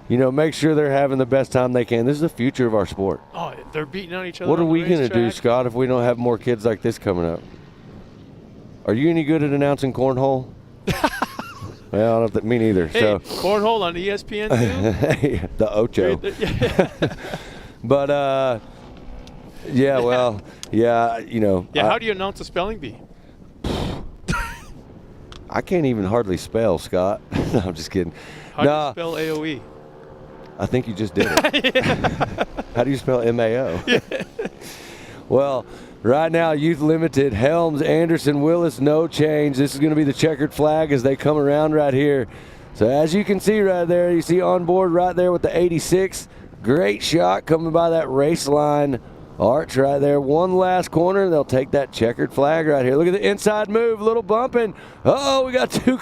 You know, make sure they're having the best time they can. This is the future of our sport. Oh, they're beating on each other. What are on the we going to do, racetrack. Scott, if we don't have more kids like this coming up? Are you any good at announcing cornhole? Well, I don't me neither. Hey, so cornhole on ESPN too? The Ocho. But, yeah, well, yeah, you know. Yeah, how do you announce a spelling bee? I can't even hardly spell, Scott. No, I'm just kidding. How do you spell AOE? I think you just did it. How do you spell MAO? Well, right now, Youth Limited, Helms, Anderson, Willis, no change. This is going to be the checkered flag as they come around right here. So as you can see right there, you see on board right there with the 86, Great shot coming by that race line arch right there. One last corner. They'll take that checkered flag right here. Look at the inside move. Little bumping. Uh-oh, we got two